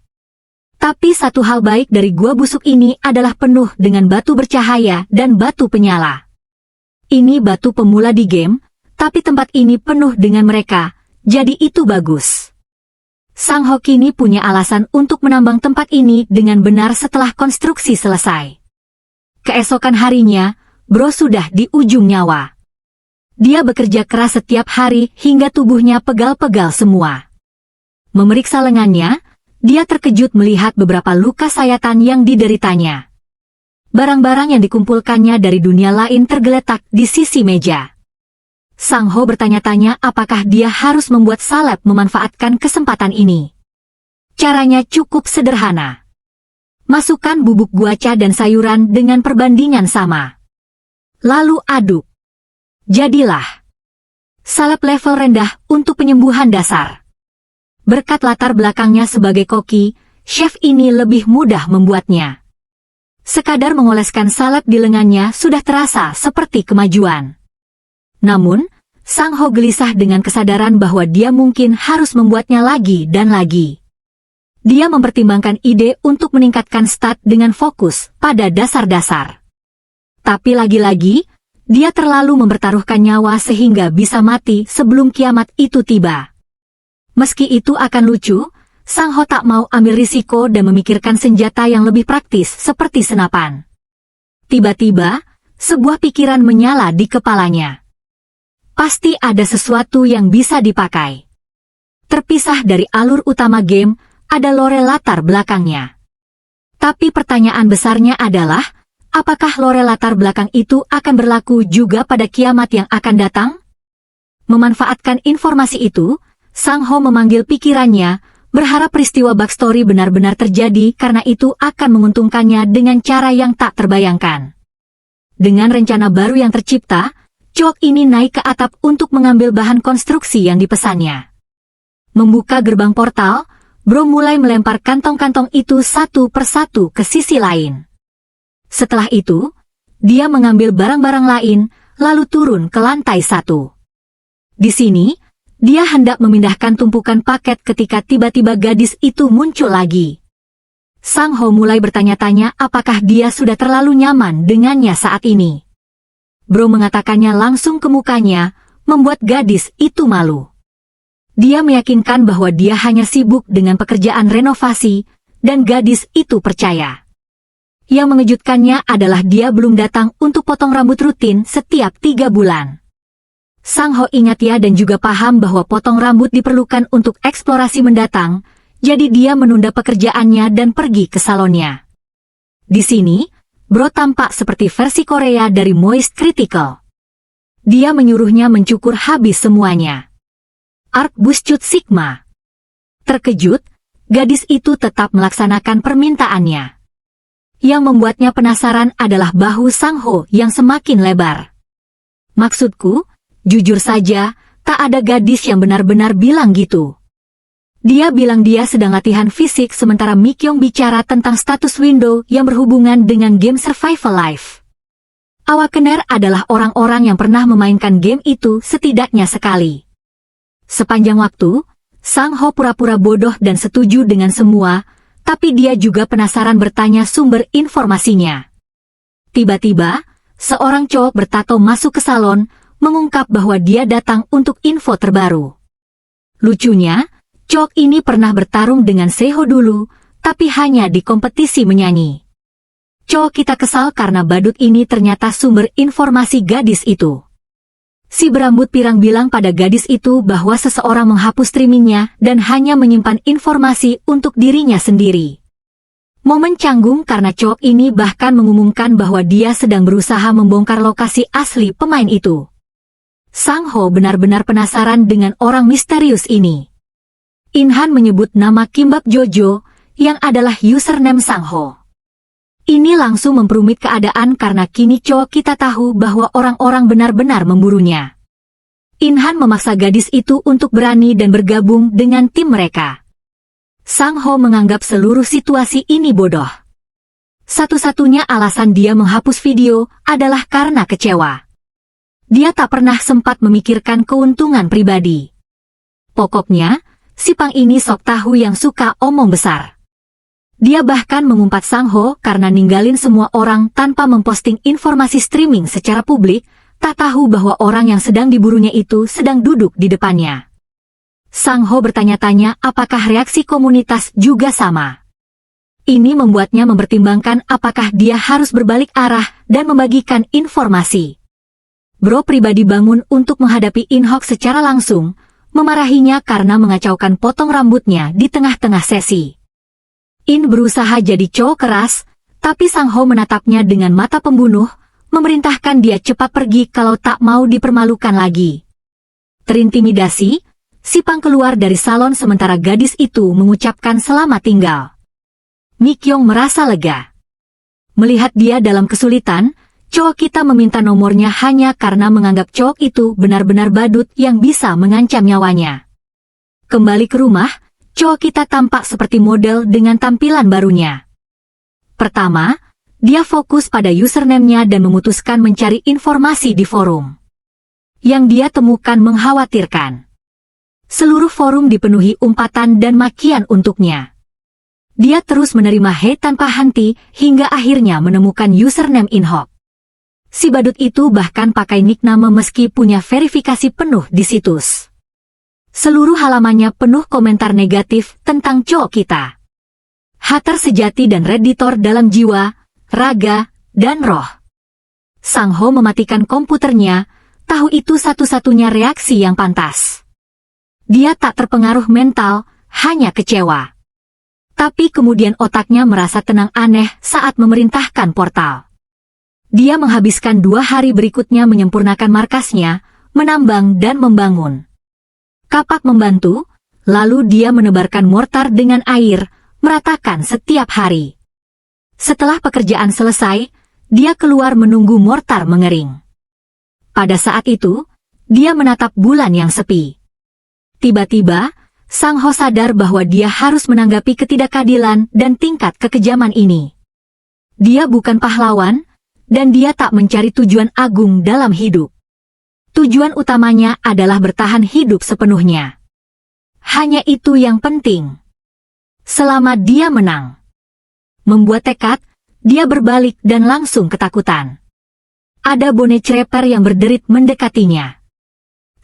Tapi satu hal baik dari gua busuk ini adalah penuh dengan batu bercahaya dan batu penyala. Ini batu pemula di game, tapi tempat ini penuh dengan mereka, jadi itu bagus. Sang-ho kini punya alasan untuk menambang tempat ini dengan benar setelah konstruksi selesai. Keesokan harinya, Bro sudah di ujung nyawa. Dia bekerja keras setiap hari hingga tubuhnya pegal-pegal semua. Memeriksa lengannya, dia terkejut melihat beberapa luka sayatan yang dideritanya. Barang-barang yang dikumpulkannya dari dunia lain tergeletak di sisi meja. Sang-ho bertanya-tanya apakah dia harus membuat salep memanfaatkan kesempatan ini. Caranya cukup sederhana. Masukkan bubuk guaca dan sayuran dengan perbandingan sama. Lalu aduk. Jadilah salep level rendah untuk penyembuhan dasar. Berkat latar belakangnya sebagai koki, chef ini lebih mudah membuatnya. Sekadar mengoleskan salep di lengannya sudah terasa seperti kemajuan. Namun, Sang-ho gelisah dengan kesadaran bahwa dia mungkin harus membuatnya lagi dan lagi. Dia mempertimbangkan ide untuk meningkatkan stat dengan fokus pada dasar-dasar. Tapi lagi-lagi, dia terlalu mempertaruhkan nyawa sehingga bisa mati sebelum kiamat itu tiba. Meski itu akan lucu, Sang-ho tak mau ambil risiko dan memikirkan senjata yang lebih praktis seperti senapan. Tiba-tiba, sebuah pikiran menyala di kepalanya. Pasti ada sesuatu yang bisa dipakai. Terpisah dari alur utama game, ada lore latar belakangnya. Tapi pertanyaan besarnya adalah, apakah lore latar belakang itu akan berlaku juga pada kiamat yang akan datang? Memanfaatkan informasi itu, Sang-ho memanggil pikirannya, berharap peristiwa backstory benar-benar terjadi karena itu akan menguntungkannya dengan cara yang tak terbayangkan. Dengan rencana baru yang tercipta, Cok ini naik ke atap untuk mengambil bahan konstruksi yang dipesannya. Membuka gerbang portal, Bro mulai melempar kantong-kantong itu satu persatu ke sisi lain. Setelah itu, dia mengambil barang-barang lain, lalu turun ke lantai 1. Di sini, dia hendak memindahkan tumpukan paket ketika tiba-tiba gadis itu muncul lagi. Sang-ho mulai bertanya-tanya apakah dia sudah terlalu nyaman dengannya saat ini. Bro mengatakannya langsung ke mukanya, membuat gadis itu malu. Dia meyakinkan bahwa dia hanya sibuk dengan pekerjaan renovasi, dan gadis itu percaya. Yang mengejutkannya adalah dia belum datang untuk potong rambut rutin setiap 3 bulan. Sang-ho ingat ya dan juga paham bahwa potong rambut diperlukan untuk eksplorasi mendatang, jadi dia menunda pekerjaannya dan pergi ke salonnya. Di sini, Bro tampak seperti versi Korea dari Moist Critical. Dia menyuruhnya mencukur habis semuanya. Arc Bushcut Sigma. Terkejut, gadis itu tetap melaksanakan permintaannya. Yang membuatnya penasaran adalah bahu Sang-ho yang semakin lebar. Maksudku, jujur saja, tak ada gadis yang benar-benar bilang gitu. Dia bilang dia sedang latihan fisik sementara Mi Kyung bicara tentang status window yang berhubungan dengan game survival life. Awakener adalah orang-orang yang pernah memainkan game itu setidaknya sekali. Sepanjang waktu, Sang Ho pura-pura bodoh dan setuju dengan semua, tapi dia juga penasaran bertanya sumber informasinya. Tiba-tiba, seorang cowok bertato masuk ke salon, mengungkap bahwa dia datang untuk info terbaru. Lucunya, cowok ini pernah bertarung dengan Seho dulu, tapi hanya di kompetisi menyanyi. Cowok kita kesal karena badut ini ternyata sumber informasi gadis itu. Si berambut pirang bilang pada gadis itu bahwa seseorang menghapus streamingnya dan hanya menyimpan informasi untuk dirinya sendiri. Momen canggung karena cowok ini bahkan mengumumkan bahwa dia sedang berusaha membongkar lokasi asli pemain itu. Sang Ho benar-benar penasaran dengan orang misterius ini. Inhan menyebut nama Kimbap Jojo, yang adalah username Sang Ho. Ini langsung memperumit keadaan karena kini cowok kita tahu bahwa orang-orang benar-benar memburunya. Inhan memaksa gadis itu untuk berani dan bergabung dengan tim mereka. Sang Ho menganggap seluruh situasi ini bodoh. Satu-satunya alasan dia menghapus video adalah karena kecewa. Dia tak pernah sempat memikirkan keuntungan pribadi. Pokoknya, si Pang ini sok tahu yang suka omong besar. Dia bahkan mengumpat Sang Ho karena ninggalin semua orang tanpa memposting informasi streaming secara publik, tak tahu bahwa orang yang sedang diburunya itu sedang duduk di depannya. Sang Ho bertanya-tanya apakah reaksi komunitas juga sama. Ini membuatnya mempertimbangkan apakah dia harus berbalik arah dan membagikan informasi. Bro pribadi bangun untuk menghadapi Inhok secara langsung, memarahinya karena mengacaukan potong rambutnya di tengah-tengah sesi. In berusaha jadi cowok keras, tapi Sang Ho menatapnya dengan mata pembunuh, memerintahkan dia cepat pergi kalau tak mau dipermalukan lagi. Terintimidasi, si Pang keluar dari salon sementara gadis itu mengucapkan selamat tinggal. Mi Kyung merasa lega. Melihat dia dalam kesulitan, cowok kita meminta nomornya hanya karena menganggap cowok itu benar-benar badut yang bisa mengancam nyawanya. Kembali ke rumah, cowok kita tampak seperti model dengan tampilan barunya. Pertama, dia fokus pada username-nya dan memutuskan mencari informasi di forum. Yang dia temukan mengkhawatirkan. Seluruh forum dipenuhi umpatan dan makian untuknya. Dia terus menerima hate tanpa henti hingga akhirnya menemukan username Inhok. Si badut itu bahkan pakai nickname meski punya verifikasi penuh di situs. Seluruh halamannya penuh komentar negatif tentang cowok kita. Hater sejati dan redditor dalam jiwa, raga, dan roh. Sang Ho mematikan komputernya, tahu itu satu-satunya reaksi yang pantas. Dia tak terpengaruh mental, hanya kecewa. Tapi kemudian otaknya merasa tenang aneh saat memerintahkan portal. Dia menghabiskan 2 hari berikutnya menyempurnakan markasnya, menambang dan membangun. Kapak membantu, lalu dia menebarkan mortar dengan air, meratakan setiap hari. Setelah pekerjaan selesai, dia keluar menunggu mortar mengering. Pada saat itu, dia menatap bulan yang sepi. Tiba-tiba, Sang Ho sadar bahwa dia harus menanggapi ketidakadilan dan tingkat kekejaman ini. Dia bukan pahlawan, dan dia tak mencari tujuan agung dalam hidup. Tujuan utamanya adalah bertahan hidup sepenuhnya. Hanya itu yang penting. Selama dia menang. Membuat tekad, dia berbalik dan langsung ketakutan. Ada Bone Creeper yang berderit mendekatinya.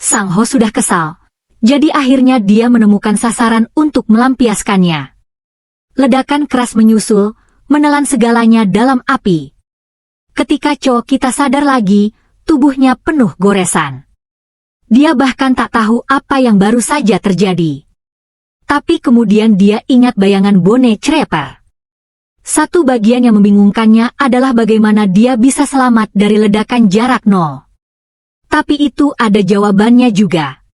Sang Ho sudah kesal, jadi akhirnya dia menemukan sasaran untuk melampiaskannya. Ledakan keras menyusul, menelan segalanya dalam api. Ketika cowok kita sadar lagi, tubuhnya penuh goresan. Dia bahkan tak tahu apa yang baru saja terjadi. Tapi kemudian dia ingat bayangan Bone Creeper. Satu bagian yang membingungkannya adalah bagaimana dia bisa selamat dari ledakan jarak 0. Tapi itu ada jawabannya juga.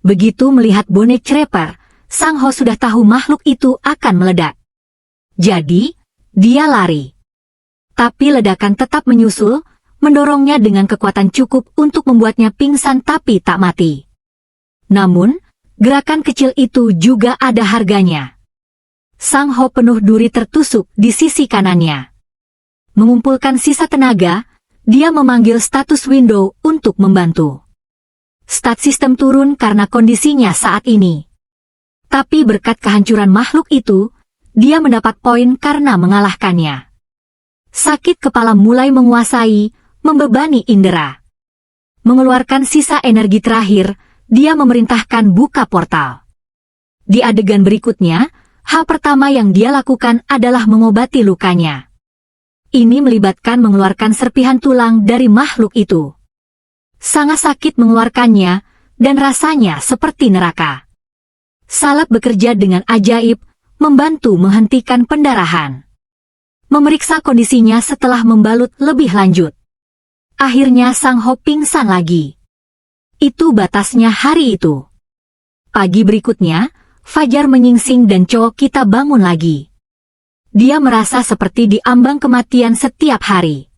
Begitu melihat Bone Creeper, Sang Ho sudah tahu makhluk itu akan meledak. Jadi, dia lari. Tapi ledakan tetap menyusul, mendorongnya dengan kekuatan cukup untuk membuatnya pingsan tapi tak mati. Namun, gerakan kecil itu juga ada harganya. Sang Ho penuh duri tertusuk di sisi kanannya. Mengumpulkan sisa tenaga, dia memanggil status window untuk membantu. Stat sistem turun karena kondisinya saat ini. Tapi berkat kehancuran makhluk itu, dia mendapat poin karena mengalahkannya. Sakit kepala mulai menguasai, membebani indera. Mengeluarkan sisa energi terakhir, dia memerintahkan buka portal. Di adegan berikutnya, hal pertama yang dia lakukan adalah mengobati lukanya. Ini melibatkan mengeluarkan serpihan tulang dari makhluk itu. Sangat sakit mengeluarkannya, dan rasanya seperti neraka. Salep bekerja dengan ajaib, membantu menghentikan pendarahan. Memeriksa kondisinya setelah membalut lebih lanjut. Akhirnya Sang Ho pingsan lagi. Itu batasnya hari itu. Pagi berikutnya, fajar menyingsing dan cowok kita bangun lagi. Dia merasa seperti diambang kematian setiap hari.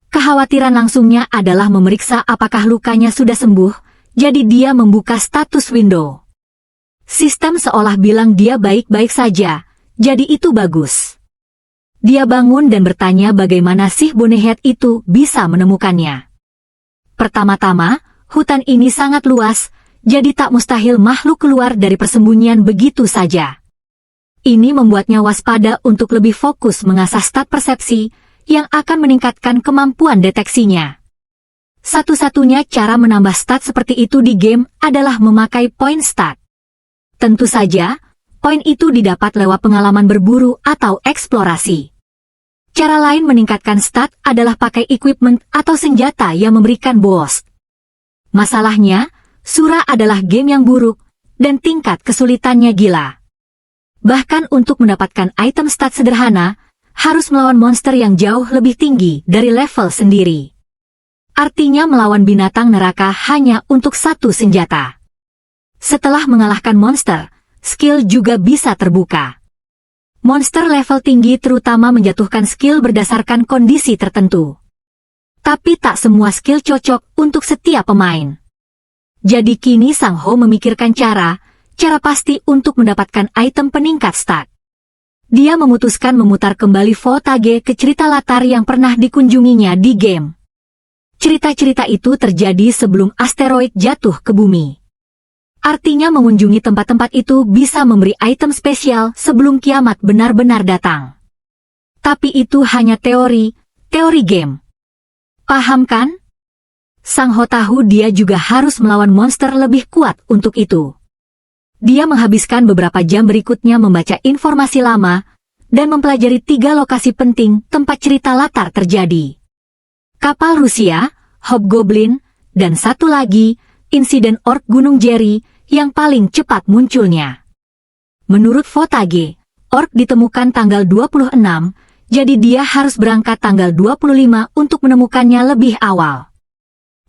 Kekhawatiran langsungnya adalah memeriksa apakah lukanya sudah sembuh, jadi dia membuka status window. Sistem seolah bilang dia baik-baik saja, jadi itu bagus. Dia bangun dan bertanya bagaimana sih bonehead itu bisa menemukannya. Pertama-tama, hutan ini sangat luas, jadi tak mustahil makhluk keluar dari persembunyian begitu saja. Ini membuatnya waspada untuk lebih fokus mengasah stat persepsi, yang akan meningkatkan kemampuan deteksinya. Satu-satunya cara menambah stat seperti itu di game adalah memakai poin stat. Tentu saja, poin itu didapat lewat pengalaman berburu atau eksplorasi. Cara lain meningkatkan stat adalah pakai equipment atau senjata yang memberikan boost. Masalahnya, Sura adalah game yang buruk, dan tingkat kesulitannya gila. Bahkan untuk mendapatkan item stat sederhana, harus melawan monster yang jauh lebih tinggi dari level sendiri. Artinya melawan binatang neraka hanya untuk satu senjata. Setelah mengalahkan monster, skill juga bisa terbuka. Monster level tinggi terutama menjatuhkan skill berdasarkan kondisi tertentu. Tapi tak semua skill cocok untuk setiap pemain. Jadi kini Sang Ho memikirkan cara pasti untuk mendapatkan item peningkat stat. Dia memutuskan memutar kembali Votage ke cerita latar yang pernah dikunjunginya di game. Cerita-cerita itu terjadi sebelum asteroid jatuh ke bumi. Artinya mengunjungi tempat-tempat itu bisa memberi item spesial sebelum kiamat benar-benar datang. Tapi itu hanya teori game. Paham kan? Sang Ho tahu dia juga harus melawan monster lebih kuat untuk itu. Dia menghabiskan beberapa jam berikutnya membaca informasi lama, dan mempelajari 3 lokasi penting tempat cerita latar terjadi. Kapal Rusia, Hobgoblin, dan satu lagi, insiden Orc Gunung Jerry, yang paling cepat munculnya. Menurut Votage, Orc ditemukan tanggal 26, jadi dia harus berangkat tanggal 25 untuk menemukannya lebih awal.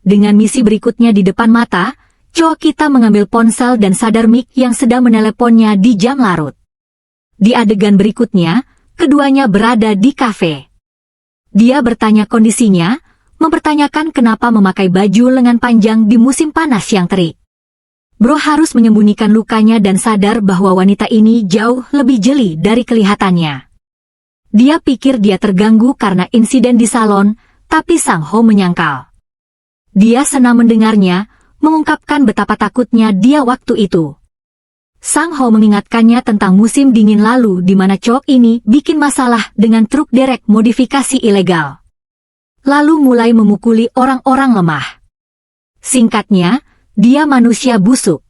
Dengan misi berikutnya di depan mata, cowok kita mengambil ponsel dan sadar Mick yang sedang meneleponnya di jam larut. Di adegan berikutnya, keduanya berada di kafe. Dia bertanya kondisinya, mempertanyakan kenapa memakai baju lengan panjang di musim panas yang terik. Bro harus menyembunyikan lukanya dan sadar bahwa wanita ini jauh lebih jeli dari kelihatannya. Dia pikir dia terganggu karena insiden di salon, tapi Sang Ho menyangkal. Dia senang mendengarnya, mengungkapkan betapa takutnya dia waktu itu. Sang Ho mengingatkannya tentang musim dingin lalu di mana cowok ini bikin masalah dengan truk derek modifikasi ilegal. Lalu mulai memukuli orang-orang lemah. Singkatnya, dia manusia busuk.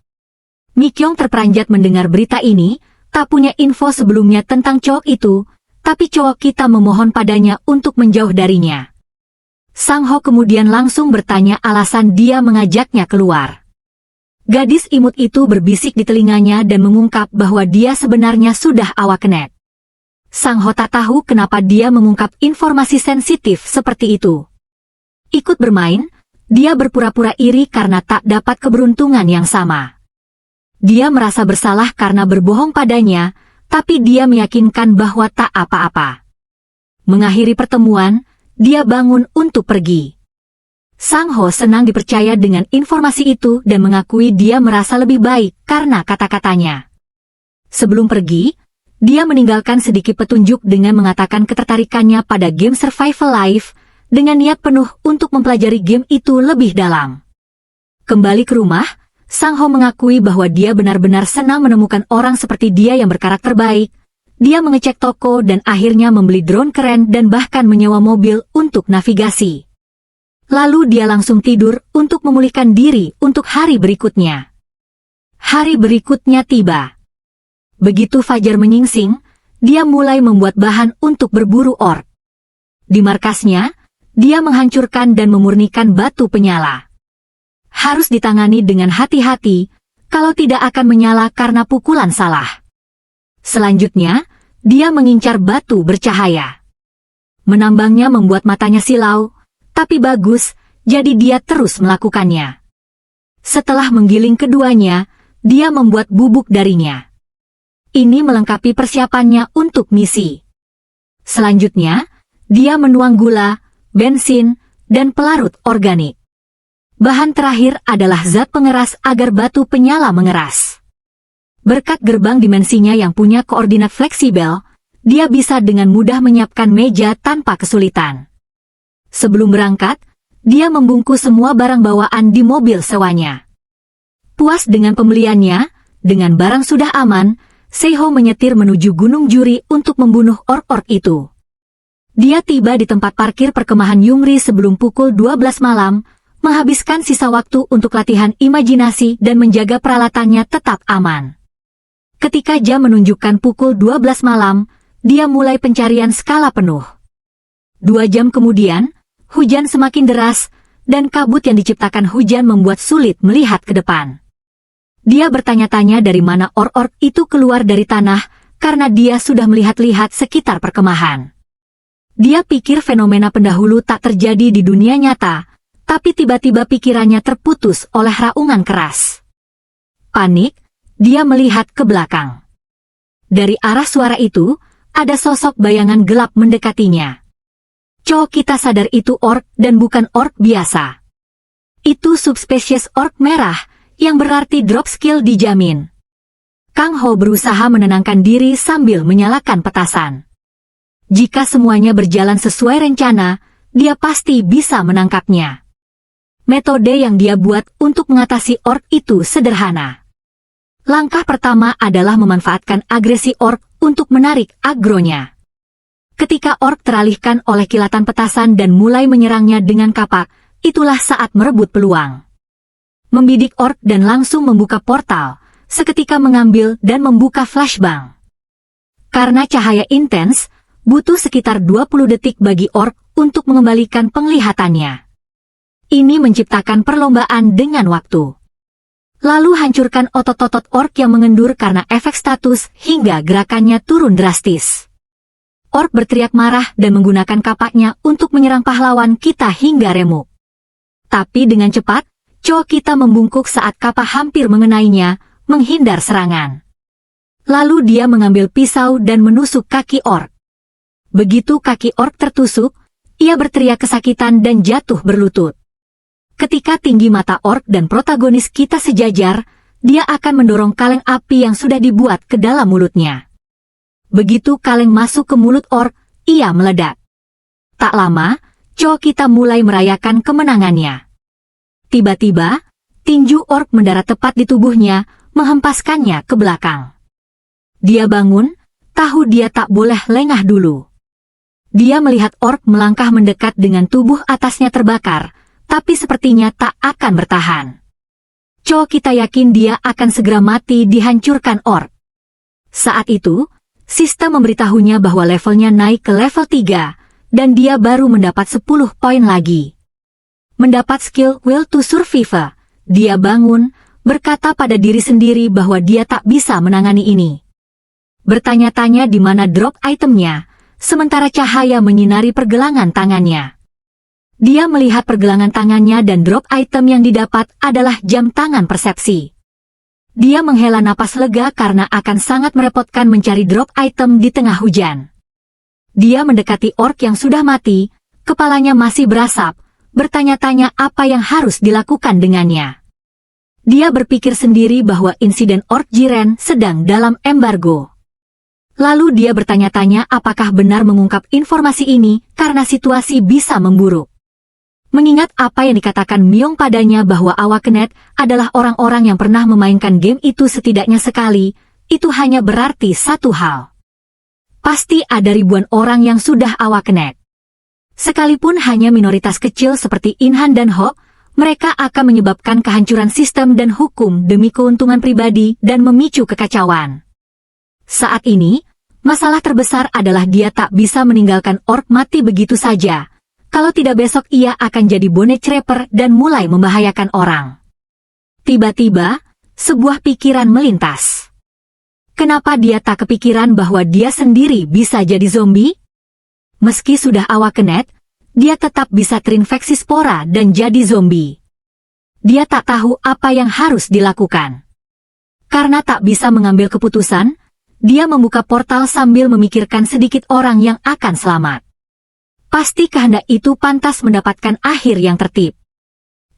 Mikyong terperanjat mendengar berita ini, tak punya info sebelumnya tentang cowok itu, tapi cowok kita memohon padanya untuk menjauh darinya. Sang Ho kemudian langsung bertanya alasan dia mengajaknya keluar. Gadis imut itu berbisik di telinganya dan mengungkap bahwa dia sebenarnya sudah awakening. Sang Ho tak tahu kenapa dia mengungkap informasi sensitif seperti itu. Ikut bermain, dia berpura-pura iri karena tak dapat keberuntungan yang sama. Dia merasa bersalah karena berbohong padanya, tapi dia meyakinkan bahwa tak apa-apa. Mengakhiri pertemuan, dia bangun untuk pergi. Sang Ho senang dipercaya dengan informasi itu dan mengakui dia merasa lebih baik karena kata-katanya. Sebelum pergi, dia meninggalkan sedikit petunjuk dengan mengatakan ketertarikannya pada game Survival Life, dengan niat penuh untuk mempelajari game itu lebih dalam. Kembali ke rumah, Sang Ho mengakui bahwa dia benar-benar senang menemukan orang seperti dia yang berkarakter baik. Dia mengecek toko dan akhirnya membeli drone keren dan bahkan menyewa mobil untuk navigasi. Lalu dia langsung tidur untuk memulihkan diri untuk hari berikutnya. Hari berikutnya tiba. Begitu fajar menyingsing, dia mulai membuat bahan untuk berburu orc. Di markasnya, dia menghancurkan dan memurnikan batu penyala. Harus ditangani dengan hati-hati, kalau tidak akan menyala karena pukulan salah. Selanjutnya, dia mengincar batu bercahaya. Menambangnya membuat matanya silau, tapi bagus, jadi dia terus melakukannya. Setelah menggiling keduanya, dia membuat bubuk darinya. Ini melengkapi persiapannya untuk misi. Selanjutnya, dia menuang gula, bensin, dan pelarut organik. Bahan terakhir adalah zat pengeras agar batu penyala mengeras. Berkat gerbang dimensinya yang punya koordinat fleksibel, dia bisa dengan mudah menyiapkan meja tanpa kesulitan. Sebelum berangkat, dia membungkus semua barang bawaan di mobil sewanya. Puas dengan pembeliannya, dengan barang sudah aman, Seiho menyetir menuju Gunung Juri untuk membunuh orc-orc itu. Dia tiba di tempat parkir perkemahan Yungri sebelum pukul 12 malam, menghabiskan sisa waktu untuk latihan imajinasi dan menjaga peralatannya tetap aman. Ketika jam menunjukkan pukul 12 malam, dia mulai pencarian skala penuh. 2 jam kemudian, hujan semakin deras, dan kabut yang diciptakan hujan membuat sulit melihat ke depan. Dia bertanya-tanya dari mana orc-orc itu keluar dari tanah, karena dia sudah melihat-lihat sekitar perkemahan. Dia pikir fenomena pendahulu tak terjadi di dunia nyata, tapi tiba-tiba pikirannya terputus oleh raungan keras. Panik, dia melihat ke belakang. Dari arah suara itu, ada sosok bayangan gelap mendekatinya. Kita sadar itu orc dan bukan orc biasa. Itu subspesies orc merah, yang berarti drop skill dijamin. Kang Ho berusaha menenangkan diri sambil menyalakan petasan. Jika semuanya berjalan sesuai rencana, dia pasti bisa menangkapnya. Metode yang dia buat untuk mengatasi orc itu sederhana. Langkah pertama adalah memanfaatkan agresi orc untuk menarik agronya. Ketika orc teralihkan oleh kilatan petasan dan mulai menyerangnya dengan kapak, itulah saat merebut peluang. Membidik orc dan langsung membuka portal, seketika mengambil dan membuka flashbang. Karena cahaya intens, butuh sekitar 20 detik bagi orc untuk mengembalikan penglihatannya. Ini menciptakan perlombaan dengan waktu. Lalu hancurkan otot-otot orc yang mengendur karena efek status hingga gerakannya turun drastis. Orc berteriak marah dan menggunakan kapaknya untuk menyerang pahlawan kita hingga remuk. Tapi dengan cepat, kita membungkuk saat kapak hampir mengenainya, menghindar serangan. Lalu dia mengambil pisau dan menusuk kaki orc. Begitu kaki orc tertusuk, ia berteriak kesakitan dan jatuh berlutut. Ketika tinggi mata orc dan protagonis kita sejajar, dia akan mendorong kaleng api yang sudah dibuat ke dalam mulutnya. Begitu kaleng masuk ke mulut orc, ia meledak. Tak lama, kita mulai merayakan kemenangannya. Tiba-tiba, tinju orc mendarat tepat di tubuhnya, menghempaskannya ke belakang. Dia bangun, tahu dia tak boleh lengah dulu. Dia melihat orc melangkah mendekat dengan tubuh atasnya terbakar, tapi sepertinya tak akan bertahan. Kita yakin dia akan segera mati dihancurkan orc. Saat itu, sistem memberitahunya bahwa levelnya naik ke level 3, dan dia baru mendapat 10 poin lagi. Mendapat skill Will to Survive, dia bangun, berkata pada diri sendiri bahwa dia tak bisa menangani ini. Bertanya-tanya di mana drop itemnya, sementara cahaya menyinari pergelangan tangannya. Dia melihat pergelangan tangannya dan drop item yang didapat adalah jam tangan persepsi. Dia menghela napas lega karena akan sangat merepotkan mencari drop item di tengah hujan. Dia mendekati orc yang sudah mati, kepalanya masih berasap, bertanya-tanya apa yang harus dilakukan dengannya. Dia berpikir sendiri bahwa insiden orc Jiren sedang dalam embargo. Lalu dia bertanya-tanya apakah benar mengungkap informasi ini karena situasi bisa memburuk. Mengingat apa yang dikatakan Myung padanya bahwa Awakenet adalah orang-orang yang pernah memainkan game itu setidaknya sekali, itu hanya berarti satu hal. Pasti ada ribuan orang yang sudah Awakenet. Sekalipun hanya minoritas kecil seperti Inhan dan Ho, mereka akan menyebabkan kehancuran sistem dan hukum demi keuntungan pribadi dan memicu kekacauan. Saat ini, masalah terbesar adalah dia tak bisa meninggalkan orc mati begitu saja. Kalau tidak besok ia akan jadi bonek rapper dan mulai membahayakan orang. Tiba-tiba, sebuah pikiran melintas. Kenapa dia tak kepikiran bahwa dia sendiri bisa jadi zombie? Meski sudah Awakenet, dia tetap bisa terinfeksi spora dan jadi zombie. Dia tak tahu apa yang harus dilakukan. Karena tak bisa mengambil keputusan, dia membuka portal sambil memikirkan sedikit orang yang akan selamat. Pasti kehendak itu pantas mendapatkan akhir yang tertib.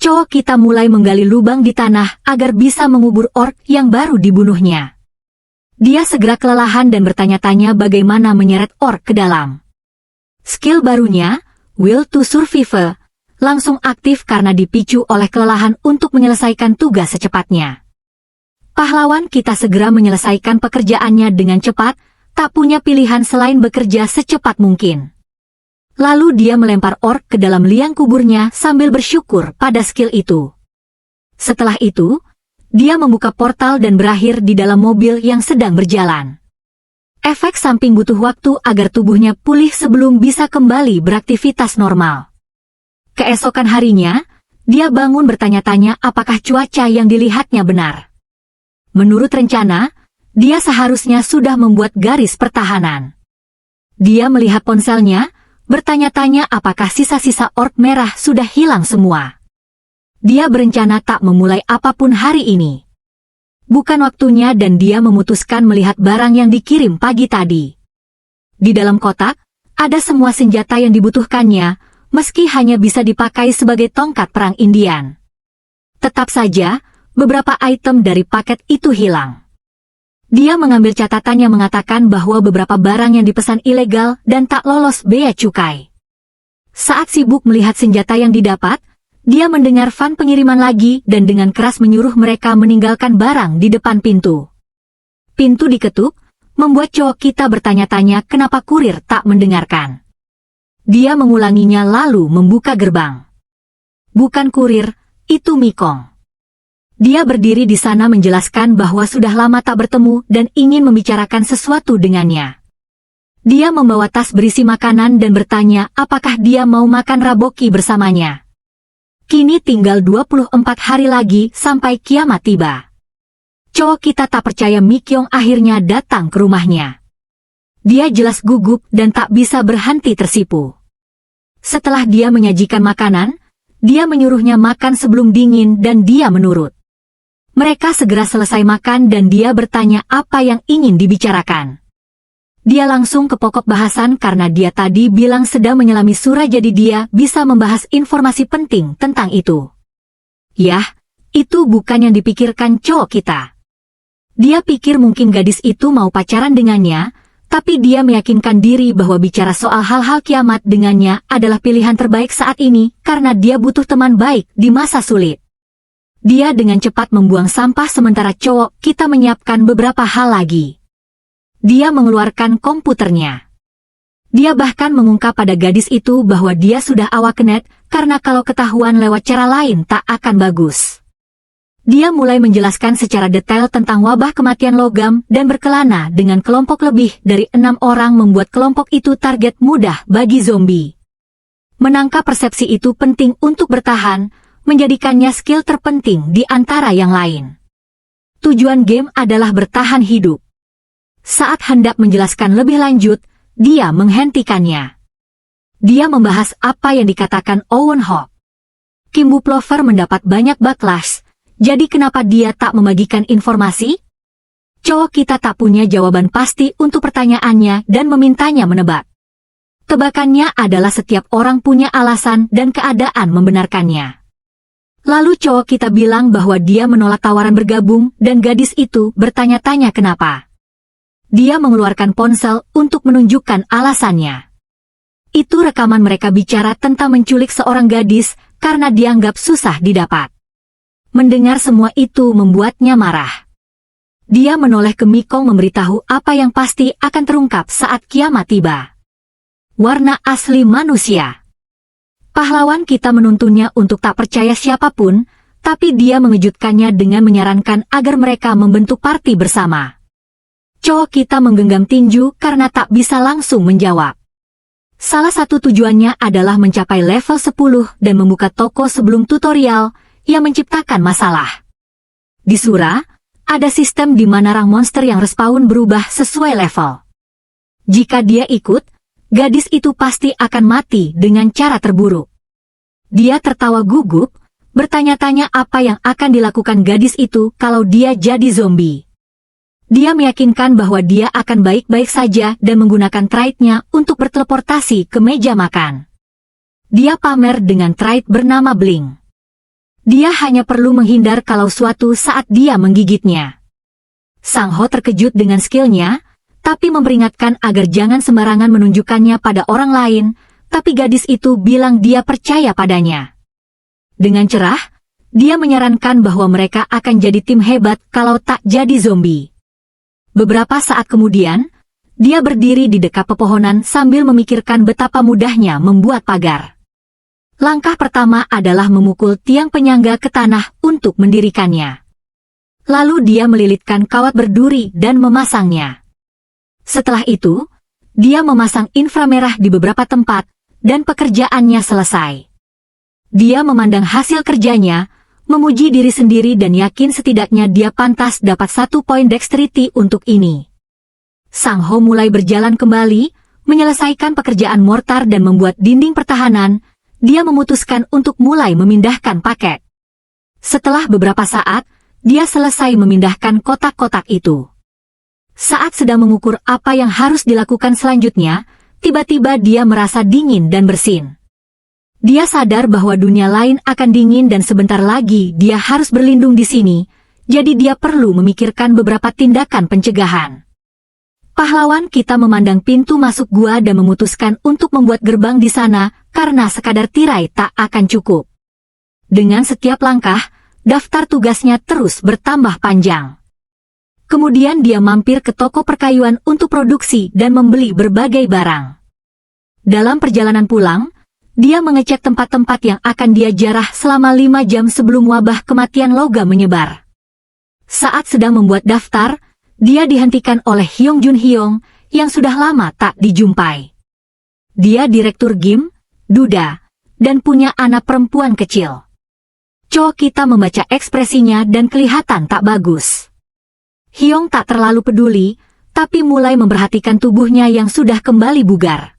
Cowok kita mulai menggali lubang di tanah agar bisa mengubur orc yang baru dibunuhnya. Dia segera kelelahan dan bertanya-tanya bagaimana menyeret orc ke dalam. Skill barunya, Will to Survive, langsung aktif karena dipicu oleh kelelahan untuk menyelesaikan tugas secepatnya. Pahlawan kita segera menyelesaikan pekerjaannya dengan cepat, tak punya pilihan selain bekerja secepat mungkin. Lalu dia melempar orc ke dalam liang kuburnya sambil bersyukur pada skill itu. Setelah itu, dia membuka portal dan berakhir di dalam mobil yang sedang berjalan. Efek samping butuh waktu agar tubuhnya pulih sebelum bisa kembali beraktivitas normal. Keesokan harinya, dia bangun bertanya-tanya apakah cuaca yang dilihatnya benar. Menurut rencana, dia seharusnya sudah membuat garis pertahanan. Dia melihat ponselnya, bertanya-tanya apakah sisa-sisa orc merah sudah hilang semua. Dia berencana tak memulai apapun hari ini. Bukan waktunya dan dia memutuskan melihat barang yang dikirim pagi tadi. Di dalam kotak, ada semua senjata yang dibutuhkannya, meski hanya bisa dipakai sebagai tongkat perang Indian. Tetap saja, beberapa item dari paket itu hilang. Dia mengambil catatan yang mengatakan bahwa beberapa barang yang dipesan ilegal dan tak lolos bea cukai. Saat sibuk melihat senjata yang didapat, dia mendengar fan pengiriman lagi dan dengan keras menyuruh mereka meninggalkan barang di depan pintu. Pintu diketuk, membuat cowok kita bertanya-tanya kenapa kurir tak mendengarkan. Dia mengulanginya lalu membuka gerbang. Bukan kurir, itu Mikong. Dia berdiri di sana menjelaskan bahwa sudah lama tak bertemu dan ingin membicarakan sesuatu dengannya. Dia membawa tas berisi makanan dan bertanya apakah dia mau makan raboki bersamanya. Kini tinggal 24 hari lagi sampai kiamat tiba. Cowok kita tak percaya Mikyong akhirnya datang ke rumahnya. Dia jelas gugup dan tak bisa berhenti tersipu. Setelah dia menyajikan makanan, dia menyuruhnya makan sebelum dingin dan dia menurut. Mereka segera selesai makan dan dia bertanya apa yang ingin dibicarakan. Dia langsung ke pokok bahasan karena dia tadi bilang sedang menyelami surah jadi dia bisa membahas informasi penting tentang itu. Yah, itu bukan yang dipikirkan cowok kita. Dia pikir mungkin gadis itu mau pacaran dengannya, tapi dia meyakinkan diri bahwa bicara soal hal-hal kiamat dengannya adalah pilihan terbaik saat ini karena dia butuh teman baik di masa sulit. Dia dengan cepat membuang sampah sementara cowok kita menyiapkan beberapa hal lagi. Dia mengeluarkan komputernya. Dia bahkan mengungkap pada gadis itu bahwa dia sudah Awakenet karena kalau ketahuan lewat cara lain tak akan bagus. Dia mulai menjelaskan secara detail tentang wabah kematian logam dan berkelana dengan kelompok lebih dari 6 orang membuat kelompok itu target mudah bagi zombie. Menangkap persepsi itu penting untuk bertahan, menjadikannya skill terpenting di antara yang lain. Tujuan game adalah bertahan hidup. Saat hendak menjelaskan lebih lanjut, dia menghentikannya. Dia membahas apa yang dikatakan Owen Hawk. Kimbu Plover mendapat banyak backlash, jadi kenapa dia tak membagikan informasi? Cowok kita tak punya jawaban pasti untuk pertanyaannya dan memintanya menebak. Tebakannya adalah setiap orang punya alasan dan keadaan membenarkannya. Lalu cowok kita bilang bahwa dia menolak tawaran bergabung dan gadis itu bertanya-tanya kenapa. Dia mengeluarkan ponsel untuk menunjukkan alasannya. Itu rekaman mereka bicara tentang menculik seorang gadis karena dianggap susah didapat. Mendengar semua itu membuatnya marah. Dia menoleh ke Mikong memberitahu apa yang pasti akan terungkap saat kiamat tiba. Warna asli manusia. Pahlawan kita menuntunnya untuk tak percaya siapapun, tapi dia mengejutkannya dengan menyarankan agar mereka membentuk parti bersama. Cowok kita menggenggam tinju karena tak bisa langsung menjawab. Salah satu tujuannya adalah mencapai level 10 dan membuka toko sebelum tutorial yang menciptakan masalah. Di Sura, ada sistem di mana rang monster yang respawn berubah sesuai level. Jika dia ikut, gadis itu pasti akan mati dengan cara terburuk. Dia tertawa gugup, bertanya-tanya apa yang akan dilakukan gadis itu kalau dia jadi zombie. Dia meyakinkan bahwa dia akan baik-baik saja dan menggunakan trait-nya untuk berteleportasi ke meja makan. Dia pamer dengan trait bernama Blink. Dia hanya perlu menghindar kalau suatu saat dia menggigitnya. Sang Ho terkejut dengan skillnya, tapi memperingatkan agar jangan sembarangan menunjukkannya pada orang lain, tapi gadis itu bilang dia percaya padanya. Dengan cerah, dia menyarankan bahwa mereka akan jadi tim hebat kalau tak jadi zombie. Beberapa saat kemudian, dia berdiri di dekat pepohonan sambil memikirkan betapa mudahnya membuat pagar. Langkah pertama adalah memukul tiang penyangga ke tanah untuk mendirikannya. Lalu dia melilitkan kawat berduri dan memasangnya. Setelah itu, dia memasang inframerah di beberapa tempat, dan pekerjaannya selesai. Dia memandang hasil kerjanya, memuji diri sendiri dan yakin setidaknya dia pantas dapat 1 poin dexterity untuk ini. Sang Ho mulai berjalan kembali, menyelesaikan pekerjaan mortar dan membuat dinding pertahanan. Dia memutuskan untuk mulai memindahkan paket. Setelah beberapa saat, dia selesai memindahkan kotak-kotak itu. Saat sedang mengukur apa yang harus dilakukan selanjutnya, tiba-tiba dia merasa dingin dan bersin. Dia sadar bahwa dunia lain akan dingin dan sebentar lagi dia harus berlindung di sini, jadi dia perlu memikirkan beberapa tindakan pencegahan. Pahlawan kita memandang pintu masuk gua dan memutuskan untuk membuat gerbang di sana karena sekadar tirai tak akan cukup. Dengan setiap langkah, daftar tugasnya terus bertambah panjang. Kemudian dia mampir ke toko perkayuan untuk produksi dan membeli berbagai barang. Dalam perjalanan pulang, dia mengecek tempat-tempat yang akan dia jarah selama 5 jam sebelum wabah kematian logam menyebar. Saat sedang membuat daftar, dia dihentikan oleh Hyung Jun Hyung yang sudah lama tak dijumpai. Dia direktur game, duda, dan punya anak perempuan kecil. Cowok kita membaca ekspresinya dan kelihatan tak bagus. Hyung tak terlalu peduli, tapi mulai memperhatikan tubuhnya yang sudah kembali bugar.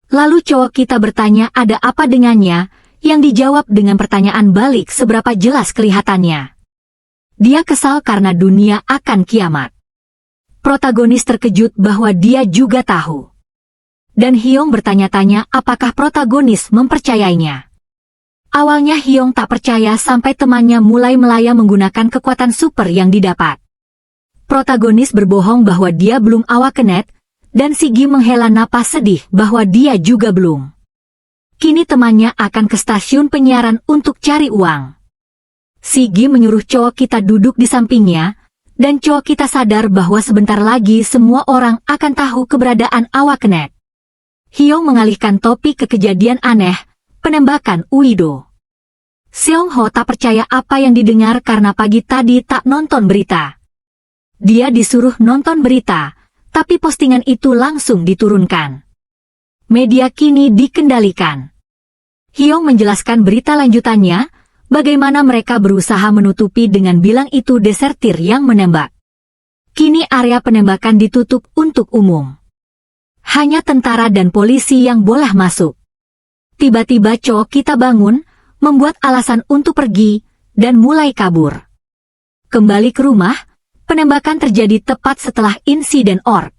Lalu cowok kita bertanya ada apa dengannya, yang dijawab dengan pertanyaan balik seberapa jelas kelihatannya. Dia kesal karena dunia akan kiamat. Protagonis terkejut bahwa dia juga tahu. Dan Hyung bertanya-tanya apakah protagonis mempercayainya. Awalnya Hyung tak percaya sampai temannya mulai melayang menggunakan kekuatan super yang didapat. Protagonis berbohong bahwa dia belum awakening, dan Sigi menghela napas sedih bahwa dia juga belum. Kini temannya akan ke stasiun penyiaran untuk cari uang. Sigi menyuruh cowok kita duduk di sampingnya, dan cowok kita sadar bahwa sebentar lagi semua orang akan tahu keberadaan awakening. Hyung mengalihkan topik ke kejadian aneh, penembakan Uido. Seong Ho tak percaya apa yang didengar karena pagi tadi tak nonton berita. Dia disuruh nonton berita, tapi postingan itu langsung diturunkan. Media kini dikendalikan. Hyung menjelaskan berita lanjutannya, bagaimana mereka berusaha menutupi dengan bilang itu desertir yang menembak. Kini area penembakan ditutup untuk umum. Hanya tentara dan polisi yang boleh masuk. Tiba-tiba cowok kita bangun, membuat alasan untuk pergi, dan mulai kabur. Kembali ke rumah, penembakan terjadi tepat setelah insiden ork.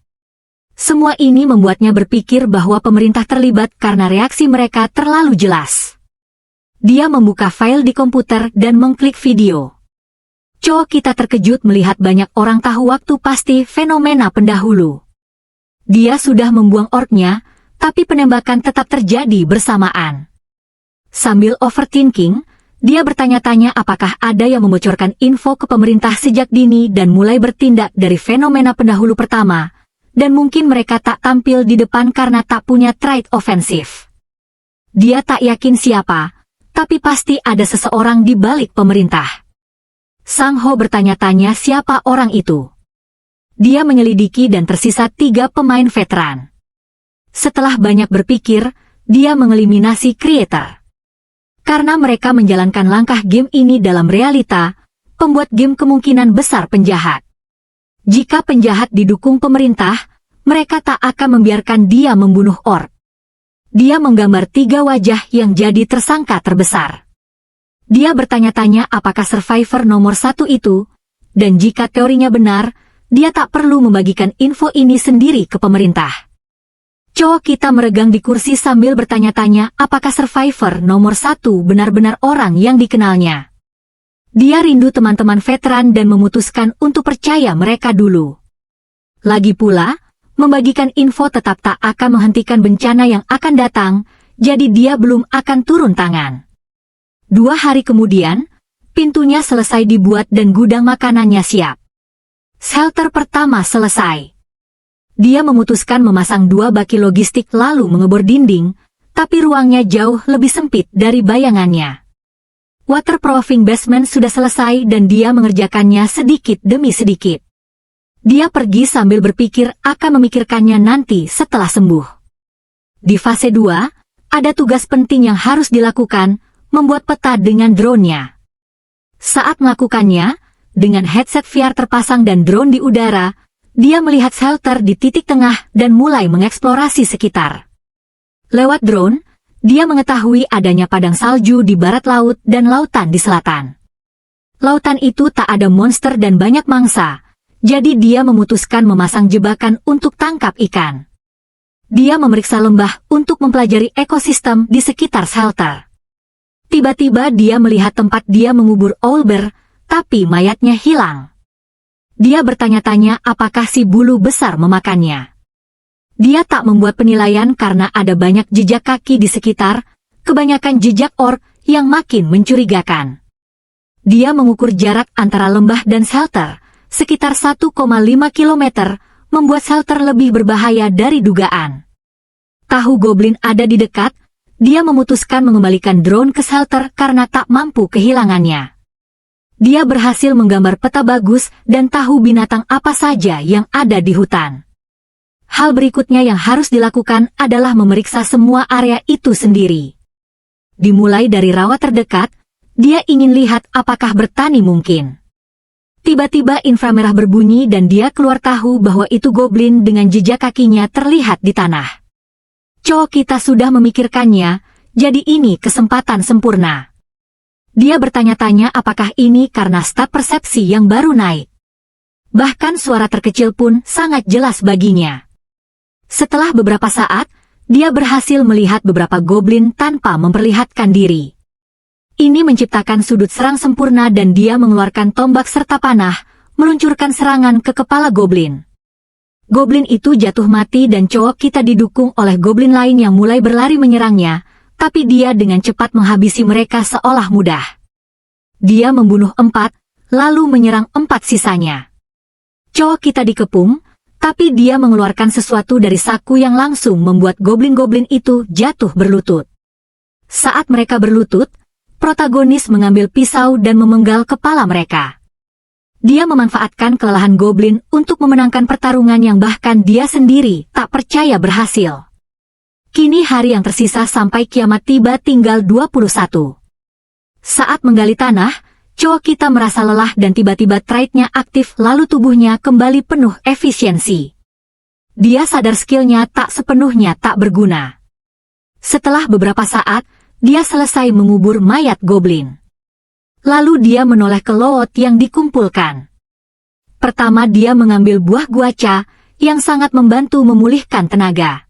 Semua ini membuatnya berpikir bahwa pemerintah terlibat karena reaksi mereka terlalu jelas. Dia membuka file di komputer dan mengklik video. Cho kita terkejut melihat banyak orang tahu waktu pasti fenomena pendahulu. Dia sudah membuang orknya, tapi penembakan tetap terjadi bersamaan. Sambil overthinking, dia bertanya-tanya apakah ada yang membocorkan info ke pemerintah sejak dini dan mulai bertindak dari fenomena pendahulu pertama, dan mungkin mereka tak tampil di depan karena tak punya trait ofensif. Dia tak yakin siapa, tapi pasti ada seseorang di balik pemerintah. Sang Ho bertanya-tanya siapa orang itu. Dia menyelidiki dan tersisa 3 pemain veteran. Setelah banyak berpikir, dia mengeliminasi creator. Karena mereka menjalankan langkah game ini dalam realita, pembuat game kemungkinan besar penjahat. Jika penjahat didukung pemerintah, mereka tak akan membiarkan dia membunuh ork. Dia menggambar 3 wajah yang jadi tersangka terbesar. Dia bertanya-tanya apakah survivor nomor 1 itu, dan jika teorinya benar, dia tak perlu membagikan info ini sendiri ke pemerintah. Cho kita meregang di kursi sambil bertanya-tanya apakah survivor nomor 1 benar-benar orang yang dikenalnya. Dia rindu teman-teman veteran dan memutuskan untuk percaya mereka dulu. Lagi pula, membagikan info tetap tak akan menghentikan bencana yang akan datang, jadi dia belum akan turun tangan. 2 hari kemudian, pintunya selesai dibuat dan gudang makanannya siap. Shelter pertama selesai. Dia memutuskan memasang 2 baki logistik lalu mengebor dinding, tapi ruangnya jauh lebih sempit dari bayangannya. Waterproofing basement sudah selesai dan dia mengerjakannya sedikit demi sedikit. Dia pergi sambil berpikir akan memikirkannya nanti setelah sembuh. Di fase 2, ada tugas penting yang harus dilakukan, membuat peta dengan drone-nya. Saat melakukannya, dengan headset VR terpasang dan drone di udara, dia melihat shelter di titik tengah dan mulai mengeksplorasi sekitar. Lewat drone, dia mengetahui adanya padang salju di barat laut dan lautan di selatan. Lautan itu tak ada monster dan banyak mangsa, jadi dia memutuskan memasang jebakan untuk tangkap ikan. Dia memeriksa lembah untuk mempelajari ekosistem di sekitar shelter. Tiba-tiba dia melihat tempat dia mengubur owlbear, tapi mayatnya hilang. Dia bertanya-tanya apakah si bulu besar memakannya. Dia tak membuat penilaian karena ada banyak jejak kaki di sekitar, kebanyakan jejak ork yang makin mencurigakan. Dia mengukur jarak antara lembah dan shelter, sekitar 1,5 km, membuat shelter lebih berbahaya dari dugaan. Tahu goblin ada di dekat, dia memutuskan mengembalikan drone ke shelter karena tak mampu kehilangannya. Dia berhasil menggambar peta bagus dan tahu binatang apa saja yang ada di hutan. Hal berikutnya yang harus dilakukan adalah memeriksa semua area itu sendiri. Dimulai dari rawa terdekat, dia ingin lihat apakah bertani mungkin. Tiba-tiba inframerah berbunyi dan dia keluar tahu bahwa itu goblin dengan jejak kakinya terlihat di tanah. Cho kita sudah memikirkannya, jadi ini kesempatan sempurna. Dia bertanya-tanya apakah ini karena stat persepsi yang baru naik. Bahkan suara terkecil pun sangat jelas baginya. Setelah beberapa saat, dia berhasil melihat beberapa goblin tanpa memperlihatkan diri. Ini menciptakan sudut serang sempurna dan dia mengeluarkan tombak serta panah, meluncurkan serangan ke kepala goblin. Goblin itu jatuh mati dan cowok kita didukung oleh goblin lain yang mulai berlari menyerangnya, tapi dia dengan cepat menghabisi mereka seolah mudah. Dia membunuh 4, lalu menyerang 4 sisanya. Cowok kita dikepung, tapi dia mengeluarkan sesuatu dari saku yang langsung membuat goblin-goblin itu jatuh berlutut. Saat mereka berlutut, protagonis mengambil pisau dan memenggal kepala mereka. Dia memanfaatkan kelelahan goblin untuk memenangkan pertarungan yang bahkan dia sendiri tak percaya berhasil. Kini hari yang tersisa sampai kiamat tiba tinggal 21. Saat menggali tanah, cowok kita merasa lelah dan tiba-tiba trait-nya aktif lalu tubuhnya kembali penuh efisiensi. Dia sadar skillnya tak sepenuhnya tak berguna. Setelah beberapa saat, dia selesai mengubur mayat goblin. Lalu dia menoleh ke loot yang dikumpulkan. Pertama dia mengambil buah guaca, yang sangat membantu memulihkan tenaga.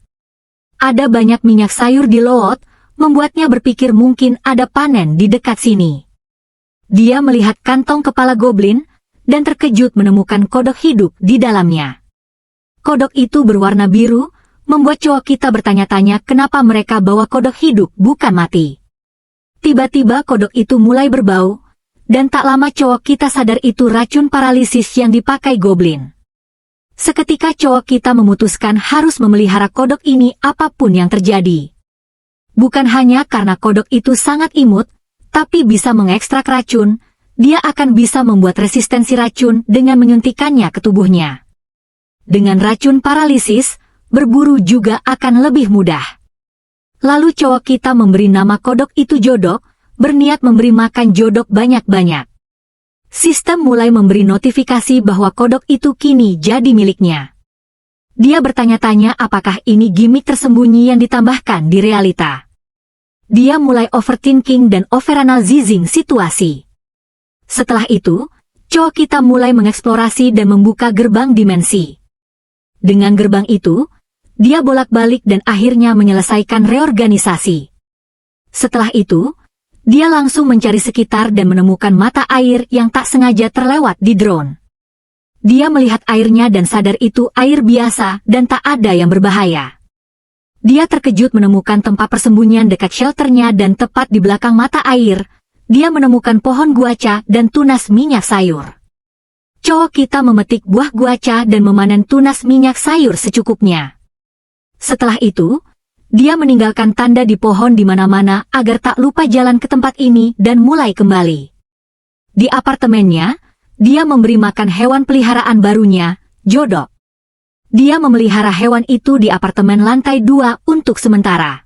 Ada banyak minyak sayur di loot, membuatnya berpikir mungkin ada panen di dekat sini. Dia melihat kantong kepala goblin, dan terkejut menemukan kodok hidup di dalamnya. Kodok itu berwarna biru, membuat cowok kita bertanya-tanya kenapa mereka bawa kodok hidup bukan mati. Tiba-tiba kodok itu mulai berbau, dan tak lama cowok kita sadar itu racun paralisis yang dipakai goblin. Seketika cowok kita memutuskan harus memelihara kodok ini apapun yang terjadi. Bukan hanya karena kodok itu sangat imut, tapi bisa mengekstrak racun, dia akan bisa membuat resistensi racun dengan menyuntikannya ke tubuhnya. Dengan racun paralisis, berburu juga akan lebih mudah. Lalu cowok kita memberi nama kodok itu Jodok, berniat memberi makan Jodok banyak-banyak. Sistem mulai memberi notifikasi bahwa kodok itu kini jadi miliknya. Dia bertanya-tanya apakah ini gimmick tersembunyi yang ditambahkan di realita. Dia mulai overthinking dan overanalyzing situasi. Setelah itu, cowok kita mulai mengeksplorasi dan membuka gerbang dimensi. Dengan gerbang itu, dia bolak-balik dan akhirnya menyelesaikan reorganisasi. Setelah itu, dia langsung mencari sekitar dan menemukan mata air yang tak sengaja terlewat di drone. Dia melihat airnya dan sadar itu air biasa dan tak ada yang berbahaya. Dia terkejut menemukan tempat persembunyian dekat shelternya dan tepat di belakang mata air, dia menemukan pohon guaca dan tunas minyak sayur. Cowok kita memetik buah guaca dan memanen tunas minyak sayur secukupnya. Setelah itu, dia meninggalkan tanda di pohon di mana-mana agar tak lupa jalan ke tempat ini dan mulai kembali. Di apartemennya, dia memberi makan hewan peliharaan barunya, Jodok. Dia memelihara hewan itu di apartemen lantai 2 untuk sementara.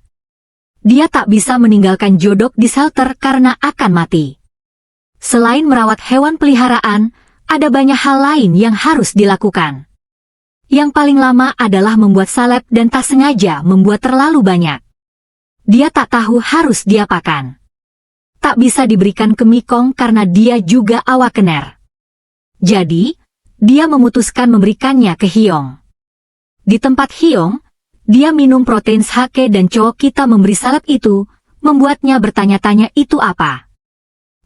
Dia tak bisa meninggalkan Jodok di shelter karena akan mati. Selain merawat hewan peliharaan, ada banyak hal lain yang harus dilakukan. Yang paling lama adalah membuat salep dan tak sengaja membuat terlalu banyak. Dia tak tahu harus diapakan. Tak bisa diberikan ke Mikong karena dia juga awakener. Jadi, dia memutuskan memberikannya ke Hyong. Di tempat Hyong, dia minum protein sake dan cowok kita memberi salep itu, membuatnya bertanya-tanya itu apa.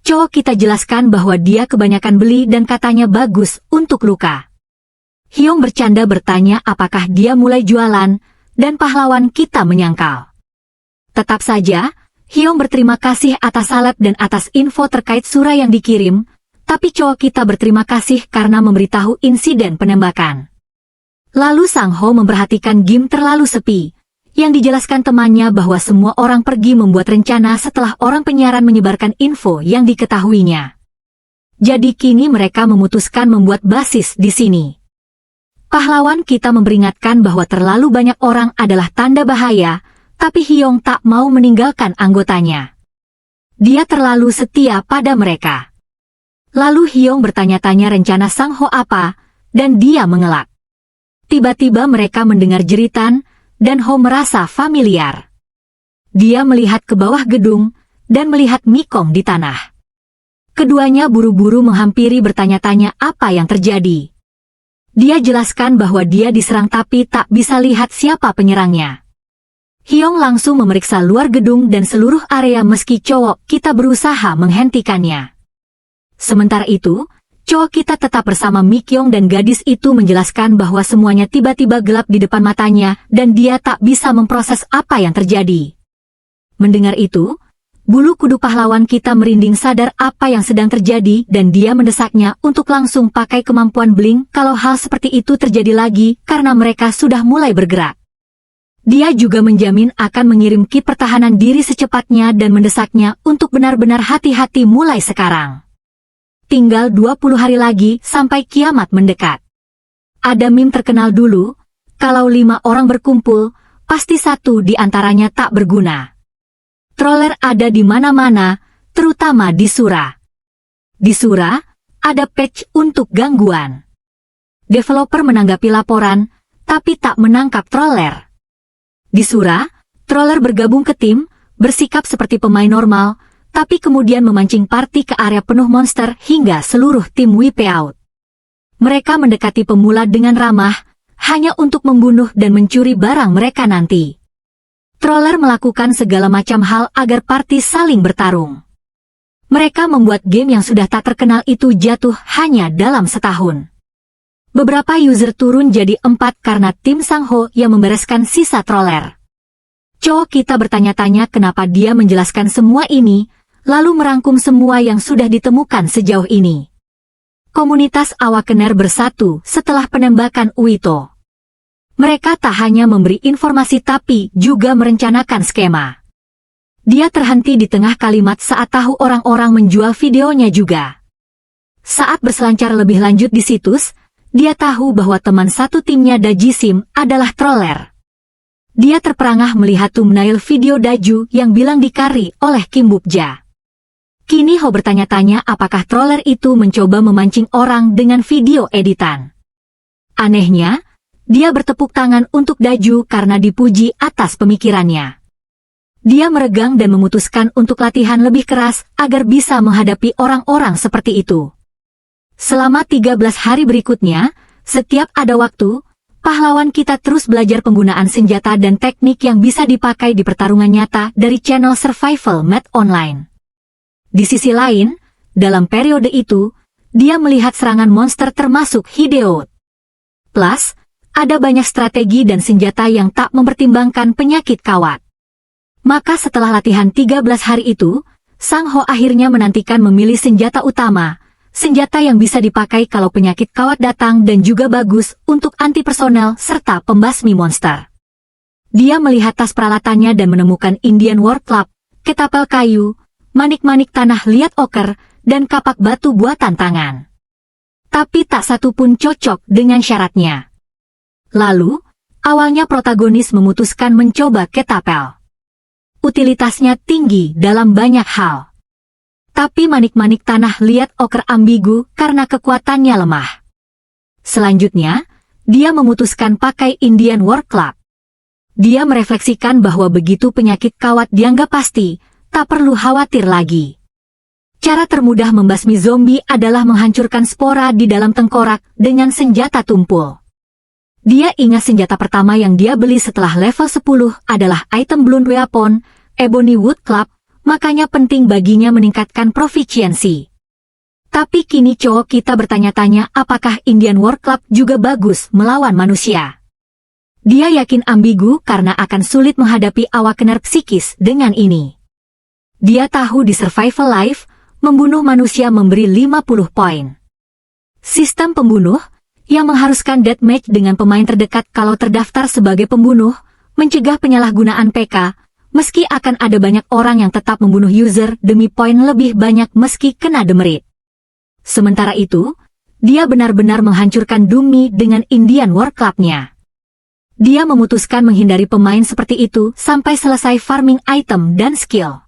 Cowok kita jelaskan bahwa dia kebanyakan beli dan katanya bagus untuk luka. Hyong bercanda bertanya apakah dia mulai jualan, dan pahlawan kita menyangkal. Tetap saja, Hyong berterima kasih atas salep dan atas info terkait surah yang dikirim, tapi cowok kita berterima kasih karena memberitahu insiden penembakan. Lalu Sang Ho memperhatikan Gim terlalu sepi, yang dijelaskan temannya bahwa semua orang pergi membuat rencana setelah orang penyiaran menyebarkan info yang diketahuinya. Jadi kini mereka memutuskan membuat basis di sini. Pahlawan kita memperingatkan bahwa terlalu banyak orang adalah tanda bahaya, tapi Hyong tak mau meninggalkan anggotanya. Dia terlalu setia pada mereka. Lalu Hyong bertanya-tanya rencana Sang Ho apa, dan dia mengelak. Tiba-tiba mereka mendengar jeritan, dan Ho merasa familiar. Dia melihat ke bawah gedung, dan melihat Mikong di tanah. Keduanya buru-buru menghampiri bertanya-tanya apa yang terjadi. Dia jelaskan bahwa dia diserang tapi tak bisa lihat siapa penyerangnya. Hyong langsung memeriksa luar gedung dan seluruh area meski cowok kita berusaha menghentikannya. Sementara itu, cowok kita tetap bersama Mikyong dan gadis itu menjelaskan bahwa semuanya tiba-tiba gelap di depan matanya dan dia tak bisa memproses apa yang terjadi. Mendengar itu, bulu kudu pahlawan kita merinding sadar apa yang sedang terjadi dan dia mendesaknya untuk langsung pakai kemampuan blink kalau hal seperti itu terjadi lagi karena mereka sudah mulai bergerak. Dia juga menjamin akan mengirim ki pertahanan diri secepatnya dan mendesaknya untuk benar-benar hati-hati mulai sekarang. Tinggal 20 hari lagi sampai kiamat mendekat. Ada meme terkenal dulu, kalau 5 orang berkumpul, pasti satu di antaranya tak berguna. Troller ada di mana-mana, terutama di Sura. Di Sura, ada patch untuk gangguan. Developer menanggapi laporan, tapi tak menangkap troller. Di Sura, troller bergabung ke tim, bersikap seperti pemain normal, tapi kemudian memancing party ke area penuh monster hingga seluruh tim wipe out. Mereka mendekati pemula dengan ramah, hanya untuk membunuh dan mencuri barang mereka nanti. Troller melakukan segala macam hal agar party saling bertarung. Mereka membuat game yang sudah tak terkenal itu jatuh hanya dalam setahun. Beberapa user turun jadi 4 karena tim Sangho yang membereskan sisa troller. Cowok kita bertanya-tanya kenapa dia menjelaskan semua ini, lalu merangkum semua yang sudah ditemukan sejauh ini. Komunitas Awakener bersatu setelah penembakan Uito. Mereka tak hanya memberi informasi tapi juga merencanakan skema. Dia terhenti di tengah kalimat saat tahu orang-orang menjual videonya juga. Saat berselancar lebih lanjut di situs, dia tahu bahwa teman satu timnya Dajisim adalah troller. Dia terperangah melihat thumbnail video Daju yang bilang dikari oleh Kim Bukja. Kini Ho bertanya-tanya apakah troller itu mencoba memancing orang dengan video editan. Anehnya, dia bertepuk tangan untuk Daju karena dipuji atas pemikirannya. Dia meregang dan memutuskan untuk latihan lebih keras agar bisa menghadapi orang-orang seperti itu. Selama 13 hari berikutnya, setiap ada waktu, pahlawan kita terus belajar penggunaan senjata dan teknik yang bisa dipakai di pertarungan nyata dari channel Survival Mode Online. Di sisi lain, dalam periode itu, dia melihat serangan monster termasuk Hideout. Plus, ada banyak strategi dan senjata yang tak mempertimbangkan penyakit kawat. Maka setelah latihan 13 hari itu, Sangho akhirnya menantikan memilih senjata utama, senjata yang bisa dipakai kalau penyakit kawat datang dan juga bagus untuk anti personel serta pembasmi monster. Dia melihat tas peralatannya dan menemukan Indian War Club, ketapel kayu, manik-manik tanah liat oker, dan kapak batu buatan tangan. Tapi tak satu pun cocok dengan syaratnya. Lalu, awalnya protagonis memutuskan mencoba ketapel. Utilitasnya tinggi dalam banyak hal. Tapi manik-manik tanah liat oker ambigu karena kekuatannya lemah. Selanjutnya, dia memutuskan pakai Indian War Club. Dia merefleksikan bahwa begitu penyakit kawat dianggap pasti, tak perlu khawatir lagi. Cara termudah membasmi zombie adalah menghancurkan spora di dalam tengkorak dengan senjata tumpul. Dia ingat senjata pertama yang dia beli setelah level 10 adalah item Blunt Weapon, Ebony Wood Club, makanya penting baginya meningkatkan proficiency. Tapi kini cowok kita bertanya-tanya apakah Indian War Club juga bagus melawan manusia. Dia yakin ambigu karena akan sulit menghadapi Awakener psikis dengan ini. Dia tahu di Survival Life, membunuh manusia memberi 50 poin. Sistem pembunuh, yang mengharuskan deathmatch dengan pemain terdekat kalau terdaftar sebagai pembunuh, mencegah penyalahgunaan PK, meski akan ada banyak orang yang tetap membunuh user demi poin lebih banyak meski kena demerit. Sementara itu, dia benar-benar menghancurkan Dumi dengan Indian War Club-nya. Dia memutuskan menghindari pemain seperti itu sampai selesai farming item dan skill.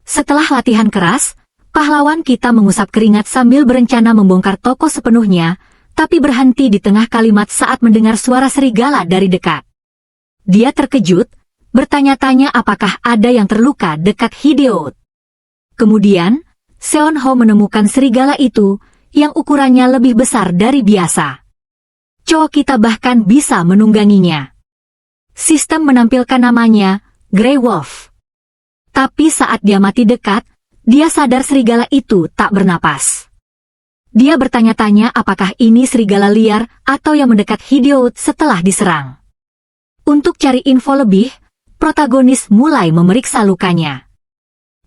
Setelah latihan keras, pahlawan kita mengusap keringat sambil berencana membongkar toko sepenuhnya, tapi berhenti di tengah kalimat saat mendengar suara serigala dari dekat. Dia terkejut, bertanya-tanya apakah ada yang terluka dekat Hideout. Kemudian, Seon Ho menemukan serigala itu, yang ukurannya lebih besar dari biasa. Cowok kita bahkan bisa menungganginya. Sistem menampilkan namanya, Grey Wolf. Tapi saat dia mati dekat, dia sadar serigala itu tak bernapas. Dia bertanya-tanya apakah ini serigala liar atau yang mendekat Hideout setelah diserang. Untuk cari info lebih, protagonis mulai memeriksa lukanya.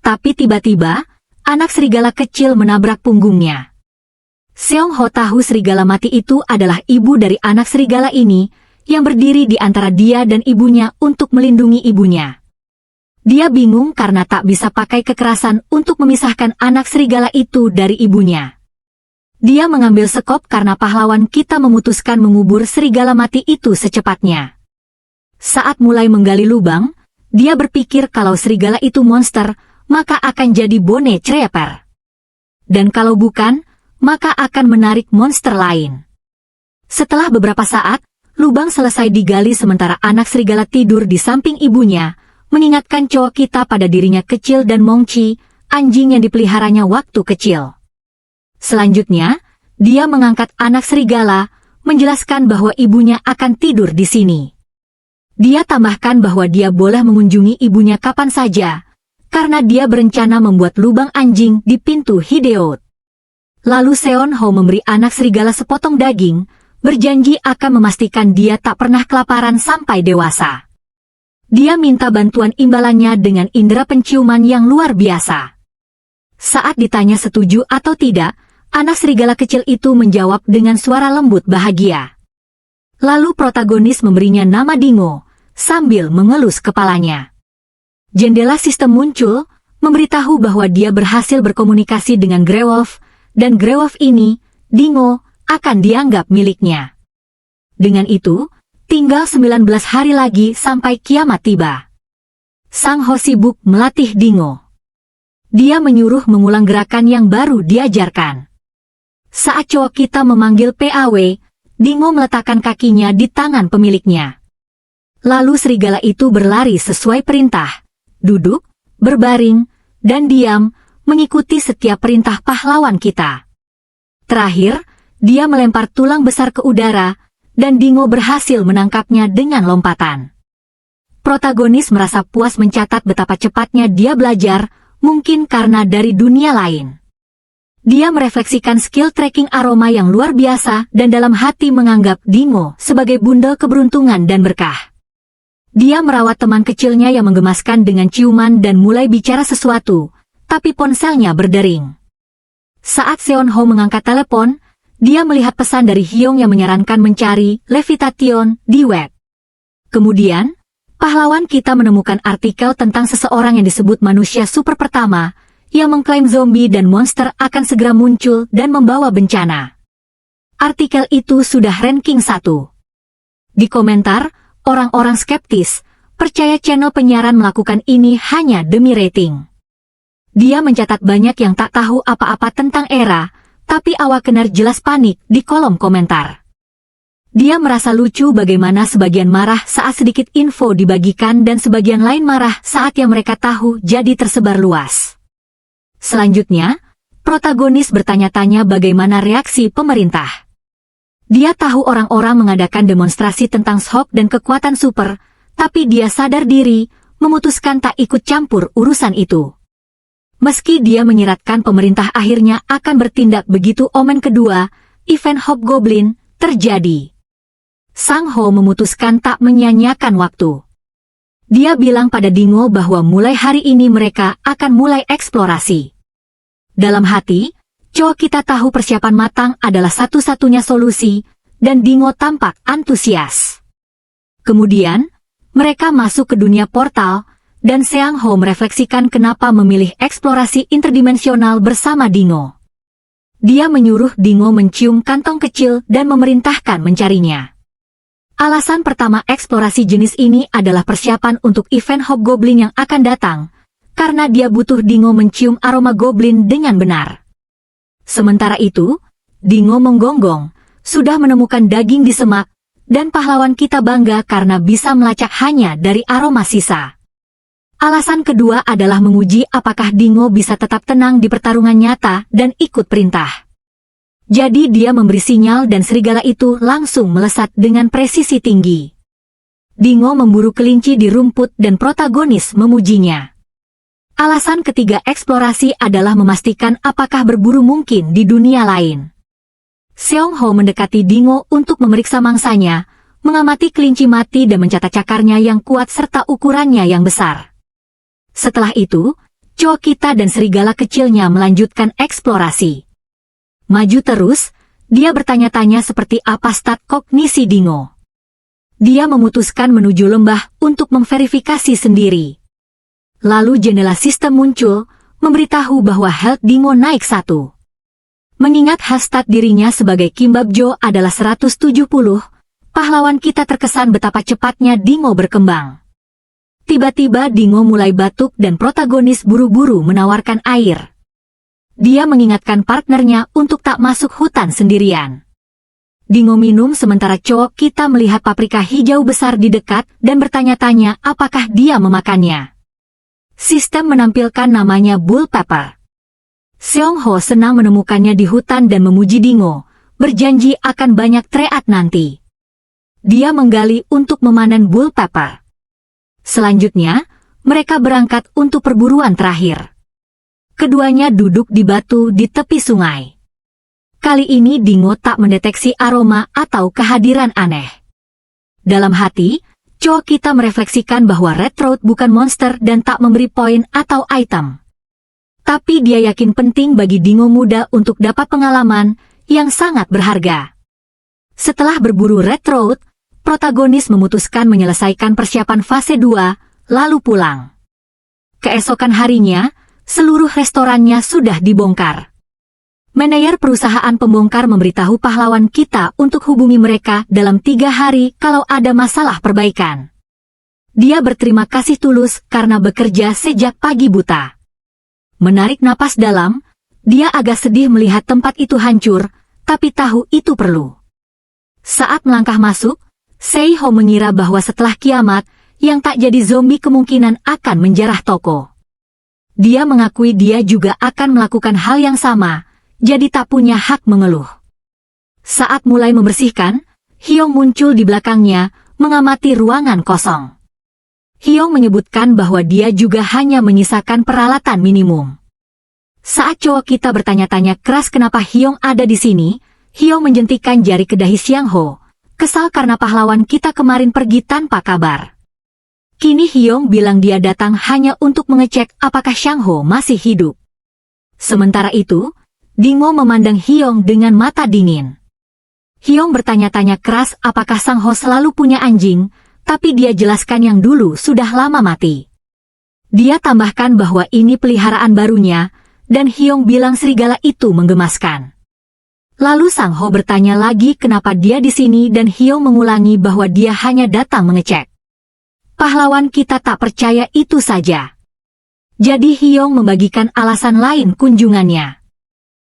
Tapi tiba-tiba, anak serigala kecil menabrak punggungnya. Seong Ho tahu serigala mati itu adalah ibu dari anak serigala ini, yang berdiri di antara dia dan ibunya untuk melindungi ibunya. Dia bingung karena tak bisa pakai kekerasan untuk memisahkan anak serigala itu dari ibunya. Dia mengambil sekop karena pahlawan kita memutuskan mengubur serigala mati itu secepatnya. Saat mulai menggali lubang, dia berpikir kalau serigala itu monster, maka akan jadi bone creeper. Dan kalau bukan, maka akan menarik monster lain. Setelah beberapa saat, lubang selesai digali sementara anak serigala tidur di samping ibunya, mengingatkan cowok kita pada dirinya kecil dan Mongchi, anjing yang dipeliharanya waktu kecil. Selanjutnya, dia mengangkat anak serigala, menjelaskan bahwa ibunya akan tidur di sini. Dia tambahkan bahwa dia boleh mengunjungi ibunya kapan saja, karena dia berencana membuat lubang anjing di pintu Hideout. Lalu Seon Ho memberi anak serigala sepotong daging, berjanji akan memastikan dia tak pernah kelaparan sampai dewasa. Dia minta bantuan imbalannya dengan indera penciuman yang luar biasa. Saat ditanya setuju atau tidak, anak serigala kecil itu menjawab dengan suara lembut bahagia. Lalu protagonis memberinya nama Dingo, sambil mengelus kepalanya. Jendela sistem muncul, memberitahu bahwa dia berhasil berkomunikasi dengan Grey Wolf, dan Grey Wolf ini, Dingo, akan dianggap miliknya. Dengan itu, tinggal 19 hari lagi sampai kiamat tiba. Sang Ho sibuk melatih Dingo. Dia menyuruh mengulang gerakan yang baru diajarkan. Saat cowok kita memanggil PAW, Dingo meletakkan kakinya di tangan pemiliknya. Lalu serigala itu berlari sesuai perintah, duduk, berbaring, dan diam, mengikuti setiap perintah pahlawan kita. Terakhir, dia melempar tulang besar ke udara, dan Dingo berhasil menangkapnya dengan lompatan. Protagonis merasa puas mencatat betapa cepatnya dia belajar, mungkin karena dari dunia lain. Dia merefleksikan skill tracking aroma yang luar biasa dan dalam hati menganggap Dingo sebagai bundel keberuntungan dan berkah. Dia merawat teman kecilnya yang menggemaskan dengan ciuman dan mulai bicara sesuatu, tapi ponselnya berdering. Saat Seon Ho mengangkat telepon, dia melihat pesan dari Hyung yang menyarankan mencari levitation di web. Kemudian, pahlawan kita menemukan artikel tentang seseorang yang disebut manusia super pertama, yang mengklaim zombie dan monster akan segera muncul dan membawa bencana. Artikel itu sudah ranking 1. Di komentar, orang-orang skeptis, percaya channel penyiaran melakukan ini hanya demi rating. Dia mencatat banyak yang tak tahu apa-apa tentang Era, tapi Awakener jelas panik di kolom komentar. Dia merasa lucu bagaimana sebagian marah saat sedikit info dibagikan dan sebagian lain marah saat yang mereka tahu jadi tersebar luas. Selanjutnya, protagonis bertanya-tanya bagaimana reaksi pemerintah. Dia tahu orang-orang mengadakan demonstrasi tentang Shok dan kekuatan super, tapi dia sadar diri, memutuskan tak ikut campur urusan itu. Meski dia menyiratkan pemerintah akhirnya akan bertindak begitu omen kedua, event Hobgoblin terjadi. Sang Ho memutuskan tak menyia-nyiakan waktu. Dia bilang pada Dingo bahwa mulai hari ini mereka akan mulai eksplorasi. Dalam hati, cowok kita tahu persiapan matang adalah satu-satunya solusi, dan Dingo tampak antusias. Kemudian, mereka masuk ke dunia portal, dan Seang Ho merefleksikan kenapa memilih eksplorasi interdimensional bersama Dingo. Dia menyuruh Dingo mencium kantong kecil dan memerintahkan mencarinya. Alasan pertama eksplorasi jenis ini adalah persiapan untuk event Hobgoblin yang akan datang, karena dia butuh Dingo mencium aroma goblin dengan benar. Sementara itu, Dingo menggonggong, sudah menemukan daging di semak, dan pahlawan kita bangga karena bisa melacak hanya dari aroma sisa. Alasan kedua adalah menguji apakah Dingo bisa tetap tenang di pertarungan nyata dan ikut perintah. Jadi dia memberi sinyal dan serigala itu langsung melesat dengan presisi tinggi. Dingo memburu kelinci di rumput dan protagonis memujinya. Alasan ketiga eksplorasi adalah memastikan apakah berburu mungkin di dunia lain. Seong Ho mendekati Dingo untuk memeriksa mangsanya, mengamati kelinci mati dan mencatat cakarnya yang kuat serta ukurannya yang besar. Setelah itu, cowok kita dan serigala kecilnya melanjutkan eksplorasi. Maju terus, dia bertanya-tanya seperti apa stat kognisi Dingo. Dia memutuskan menuju lembah untuk memverifikasi sendiri. Lalu jendela sistem muncul, memberitahu bahwa health Dingo naik 1. Mengingat hastat dirinya sebagai Kimbabjo adalah 170, pahlawan kita terkesan betapa cepatnya Dingo berkembang. Tiba-tiba Dingo mulai batuk dan protagonis buru-buru menawarkan air. Dia mengingatkan partnernya untuk tak masuk hutan sendirian. Dingo minum sementara cowok kita melihat paprika hijau besar di dekat dan bertanya-tanya apakah dia memakannya. Sistem menampilkan namanya Bull Pepper. Seong Ho senang menemukannya di hutan dan memuji Dingo, berjanji akan banyak treat nanti. Dia menggali untuk memanen Bull Pepper. Selanjutnya, mereka berangkat untuk perburuan terakhir. Keduanya duduk di batu di tepi sungai. Kali ini Dingo tak mendeteksi aroma atau kehadiran aneh. Dalam hati, Cho kita merefleksikan bahwa Red Throat bukan monster dan tak memberi poin atau item. Tapi dia yakin penting bagi Dingo muda untuk dapat pengalaman yang sangat berharga. Setelah berburu Red Throat, protagonis memutuskan menyelesaikan persiapan fase 2, lalu pulang. Keesokan harinya, seluruh restorannya sudah dibongkar. Manajer perusahaan pembongkar memberitahu pahlawan kita untuk hubungi mereka dalam 3 hari kalau ada masalah perbaikan. Dia berterima kasih tulus karena bekerja sejak pagi buta. Menarik napas dalam, dia agak sedih melihat tempat itu hancur, tapi tahu itu perlu. Saat melangkah masuk, Seiho mengira bahwa setelah kiamat, yang tak jadi zombie kemungkinan akan menjarah toko. Dia mengakui dia juga akan melakukan hal yang sama, jadi tak punya hak mengeluh. Saat mulai membersihkan, Hyong muncul di belakangnya, mengamati ruangan kosong. Hyong menyebutkan bahwa dia juga hanya menyisakan peralatan minimum. Saat cowok kita bertanya-tanya keras kenapa Hyong ada di sini, Hyong menjentikan jari ke dahi Xiang Ho, kesal karena pahlawan kita kemarin pergi tanpa kabar. Kini Hyong bilang dia datang hanya untuk mengecek apakah Xiang Ho masih hidup. Sementara itu, Dingo memandang Hyong dengan mata dingin. Hyong bertanya-tanya keras apakah Sang Ho selalu punya anjing, tapi dia jelaskan yang dulu sudah lama mati. Dia tambahkan bahwa ini peliharaan barunya, dan Hyong bilang serigala itu menggemaskan. Lalu Sang Ho bertanya lagi kenapa dia di sini dan Hyong mengulangi bahwa dia hanya datang mengecek. Pahlawan kita tak percaya itu saja. Jadi Hyong membagikan alasan lain kunjungannya.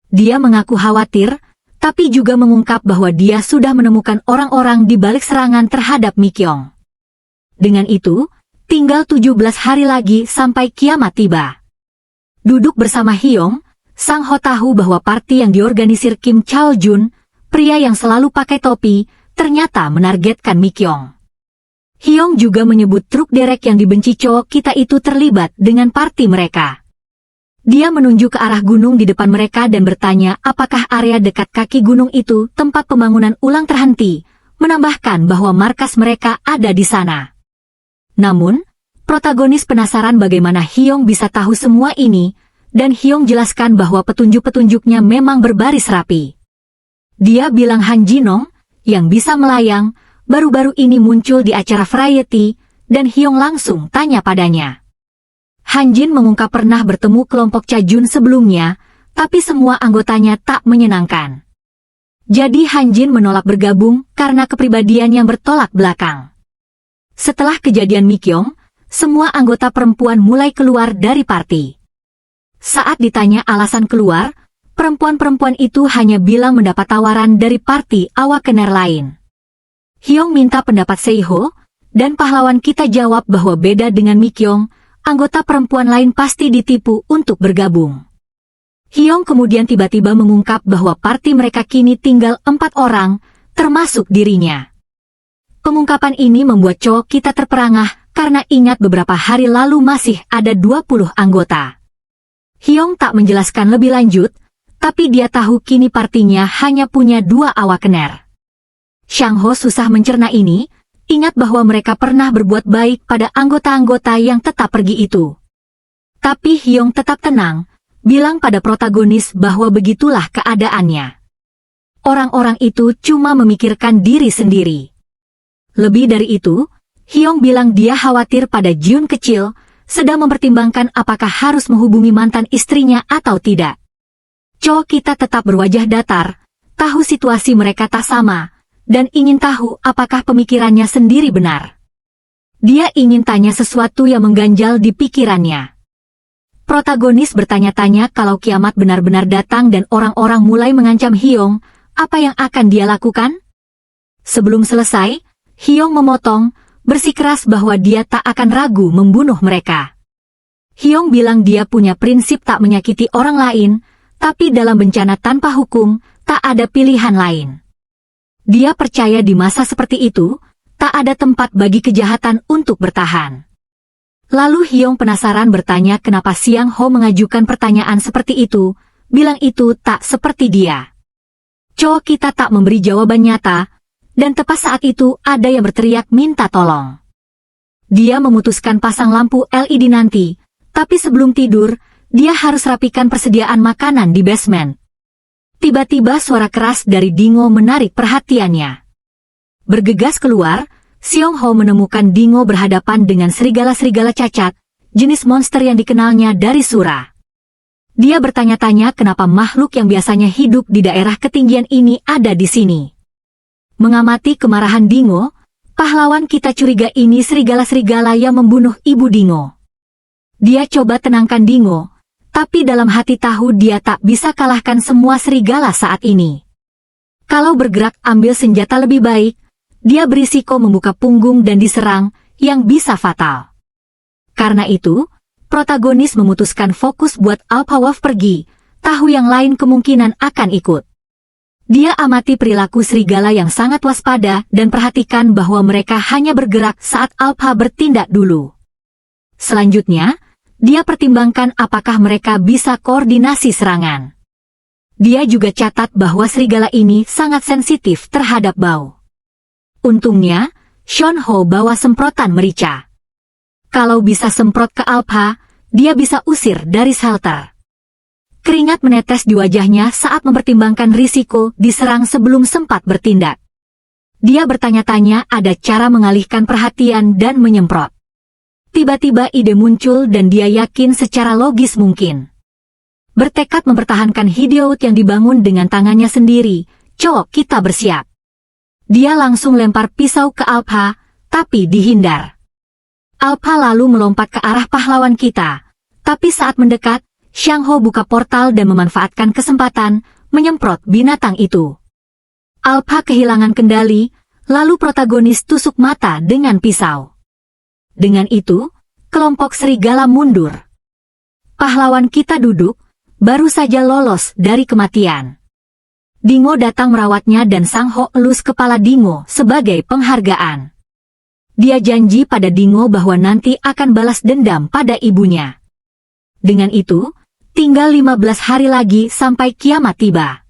Dia mengaku khawatir, tapi juga mengungkap bahwa dia sudah menemukan orang-orang di balik serangan terhadap Mikyong. Dengan itu, tinggal 17 hari lagi sampai kiamat tiba. Duduk bersama Hyong, Sang Ho tahu bahwa party yang diorganisir Kim Chao Jun, pria yang selalu pakai topi, ternyata menargetkan Mikyong. Hyong juga menyebut truk derek yang dibenci cowok kita itu terlibat dengan party mereka. Dia menunjuk ke arah gunung di depan mereka dan bertanya apakah area dekat kaki gunung itu tempat pembangunan ulang terhenti, menambahkan bahwa markas mereka ada di sana. Namun, protagonis penasaran bagaimana Hyong bisa tahu semua ini, dan Hyong jelaskan bahwa petunjuk-petunjuknya memang berbaris rapi. Dia bilang Han Jinong, yang bisa melayang, baru-baru ini muncul di acara variety, dan Hyong langsung tanya padanya. Han Jin mengungkap pernah bertemu kelompok Cha Jun sebelumnya, tapi semua anggotanya tak menyenangkan. Jadi Han Jin menolak bergabung karena kepribadian yang bertolak belakang. Setelah kejadian Mikyong, semua anggota perempuan mulai keluar dari party. Saat ditanya alasan keluar, perempuan-perempuan itu hanya bilang mendapat tawaran dari party awakener lain. Hyong minta pendapat Seiho, dan pahlawan kita jawab bahwa beda dengan Mikyong, anggota perempuan lain pasti ditipu untuk bergabung. Hyong kemudian tiba-tiba mengungkap bahwa party mereka kini tinggal 4 orang, termasuk dirinya. Pengungkapan ini membuat cowok kita terperangah karena ingat beberapa hari lalu masih ada 20 anggota. Hyong tak menjelaskan lebih lanjut, tapi dia tahu kini partinya hanya punya 2 awakener. Xiang Ho susah mencerna ini, ingat bahwa mereka pernah berbuat baik pada anggota-anggota yang tetap pergi itu. Tapi Hyong tetap tenang, bilang pada protagonis bahwa begitulah keadaannya. Orang-orang itu cuma memikirkan diri sendiri. Lebih dari itu, Hyong bilang dia khawatir pada Jun kecil, sedang mempertimbangkan apakah harus menghubungi mantan istrinya atau tidak. Cowok kita tetap berwajah datar, tahu situasi mereka tak sama, dan ingin tahu apakah pemikirannya sendiri benar. Dia ingin tanya sesuatu yang mengganjal di pikirannya. Protagonis bertanya-tanya kalau kiamat benar-benar datang dan orang-orang mulai mengancam Hyong, apa yang akan dia lakukan? Sebelum selesai, Hyong memotong, bersikeras bahwa dia tak akan ragu membunuh mereka. Hyong bilang dia punya prinsip tak menyakiti orang lain, tapi dalam bencana tanpa hukum, tak ada pilihan lain. Dia percaya di masa seperti itu, tak ada tempat bagi kejahatan untuk bertahan. Lalu Hyong penasaran bertanya kenapa Siang Ho mengajukan pertanyaan seperti itu, bilang itu tak seperti dia. Cowok kita tak memberi jawaban nyata, dan tepat saat itu ada yang berteriak minta tolong. Dia memutuskan pasang lampu LED nanti, tapi sebelum tidur, dia harus rapikan persediaan makanan di basement. Tiba-tiba suara keras dari Dingo menarik perhatiannya. Bergegas keluar, Siang Ho menemukan Dingo berhadapan dengan serigala-serigala cacat, jenis monster yang dikenalnya dari Sura. Dia bertanya-tanya kenapa makhluk yang biasanya hidup di daerah ketinggian ini ada di sini. Mengamati kemarahan Dingo, pahlawan kita curiga ini serigala-serigala yang membunuh ibu Dingo. Dia coba tenangkan Dingo, tapi dalam hati tahu dia tak bisa kalahkan semua serigala saat ini. Kalau bergerak ambil senjata lebih baik, dia berisiko membuka punggung dan diserang, yang bisa fatal. Karena itu, protagonis memutuskan fokus buat Alpha Wolf pergi, tahu yang lain kemungkinan akan ikut. Dia amati perilaku serigala yang sangat waspada dan perhatikan bahwa mereka hanya bergerak saat Alpha bertindak dulu. Selanjutnya, dia pertimbangkan apakah mereka bisa koordinasi serangan. Dia juga catat bahwa serigala ini sangat sensitif terhadap bau. Untungnya, Sean Ho bawa semprotan merica. Kalau bisa semprot ke Alpha, dia bisa usir dari shelter. Keringat menetes di wajahnya saat mempertimbangkan risiko diserang sebelum sempat bertindak. Dia bertanya-tanya ada cara mengalihkan perhatian dan menyemprot. Tiba-tiba ide muncul dan dia yakin secara logis mungkin. Bertekad mempertahankan hideout yang dibangun dengan tangannya sendiri, cowok kita bersiap. Dia langsung lempar pisau ke Alpha, tapi dihindar. Alpha lalu melompat ke arah pahlawan kita, tapi saat mendekat, Siang Ho buka portal dan memanfaatkan kesempatan, menyemprot binatang itu. Alpha kehilangan kendali, lalu protagonis tusuk mata dengan pisau. Dengan itu, kelompok serigala mundur. Pahlawan kita duduk, baru saja lolos dari kematian. Dingo datang merawatnya dan Sang Ho elus kepala Dingo sebagai penghargaan. Dia janji pada Dingo bahwa nanti akan balas dendam pada ibunya. Dengan itu, tinggal 15 hari lagi sampai kiamat tiba.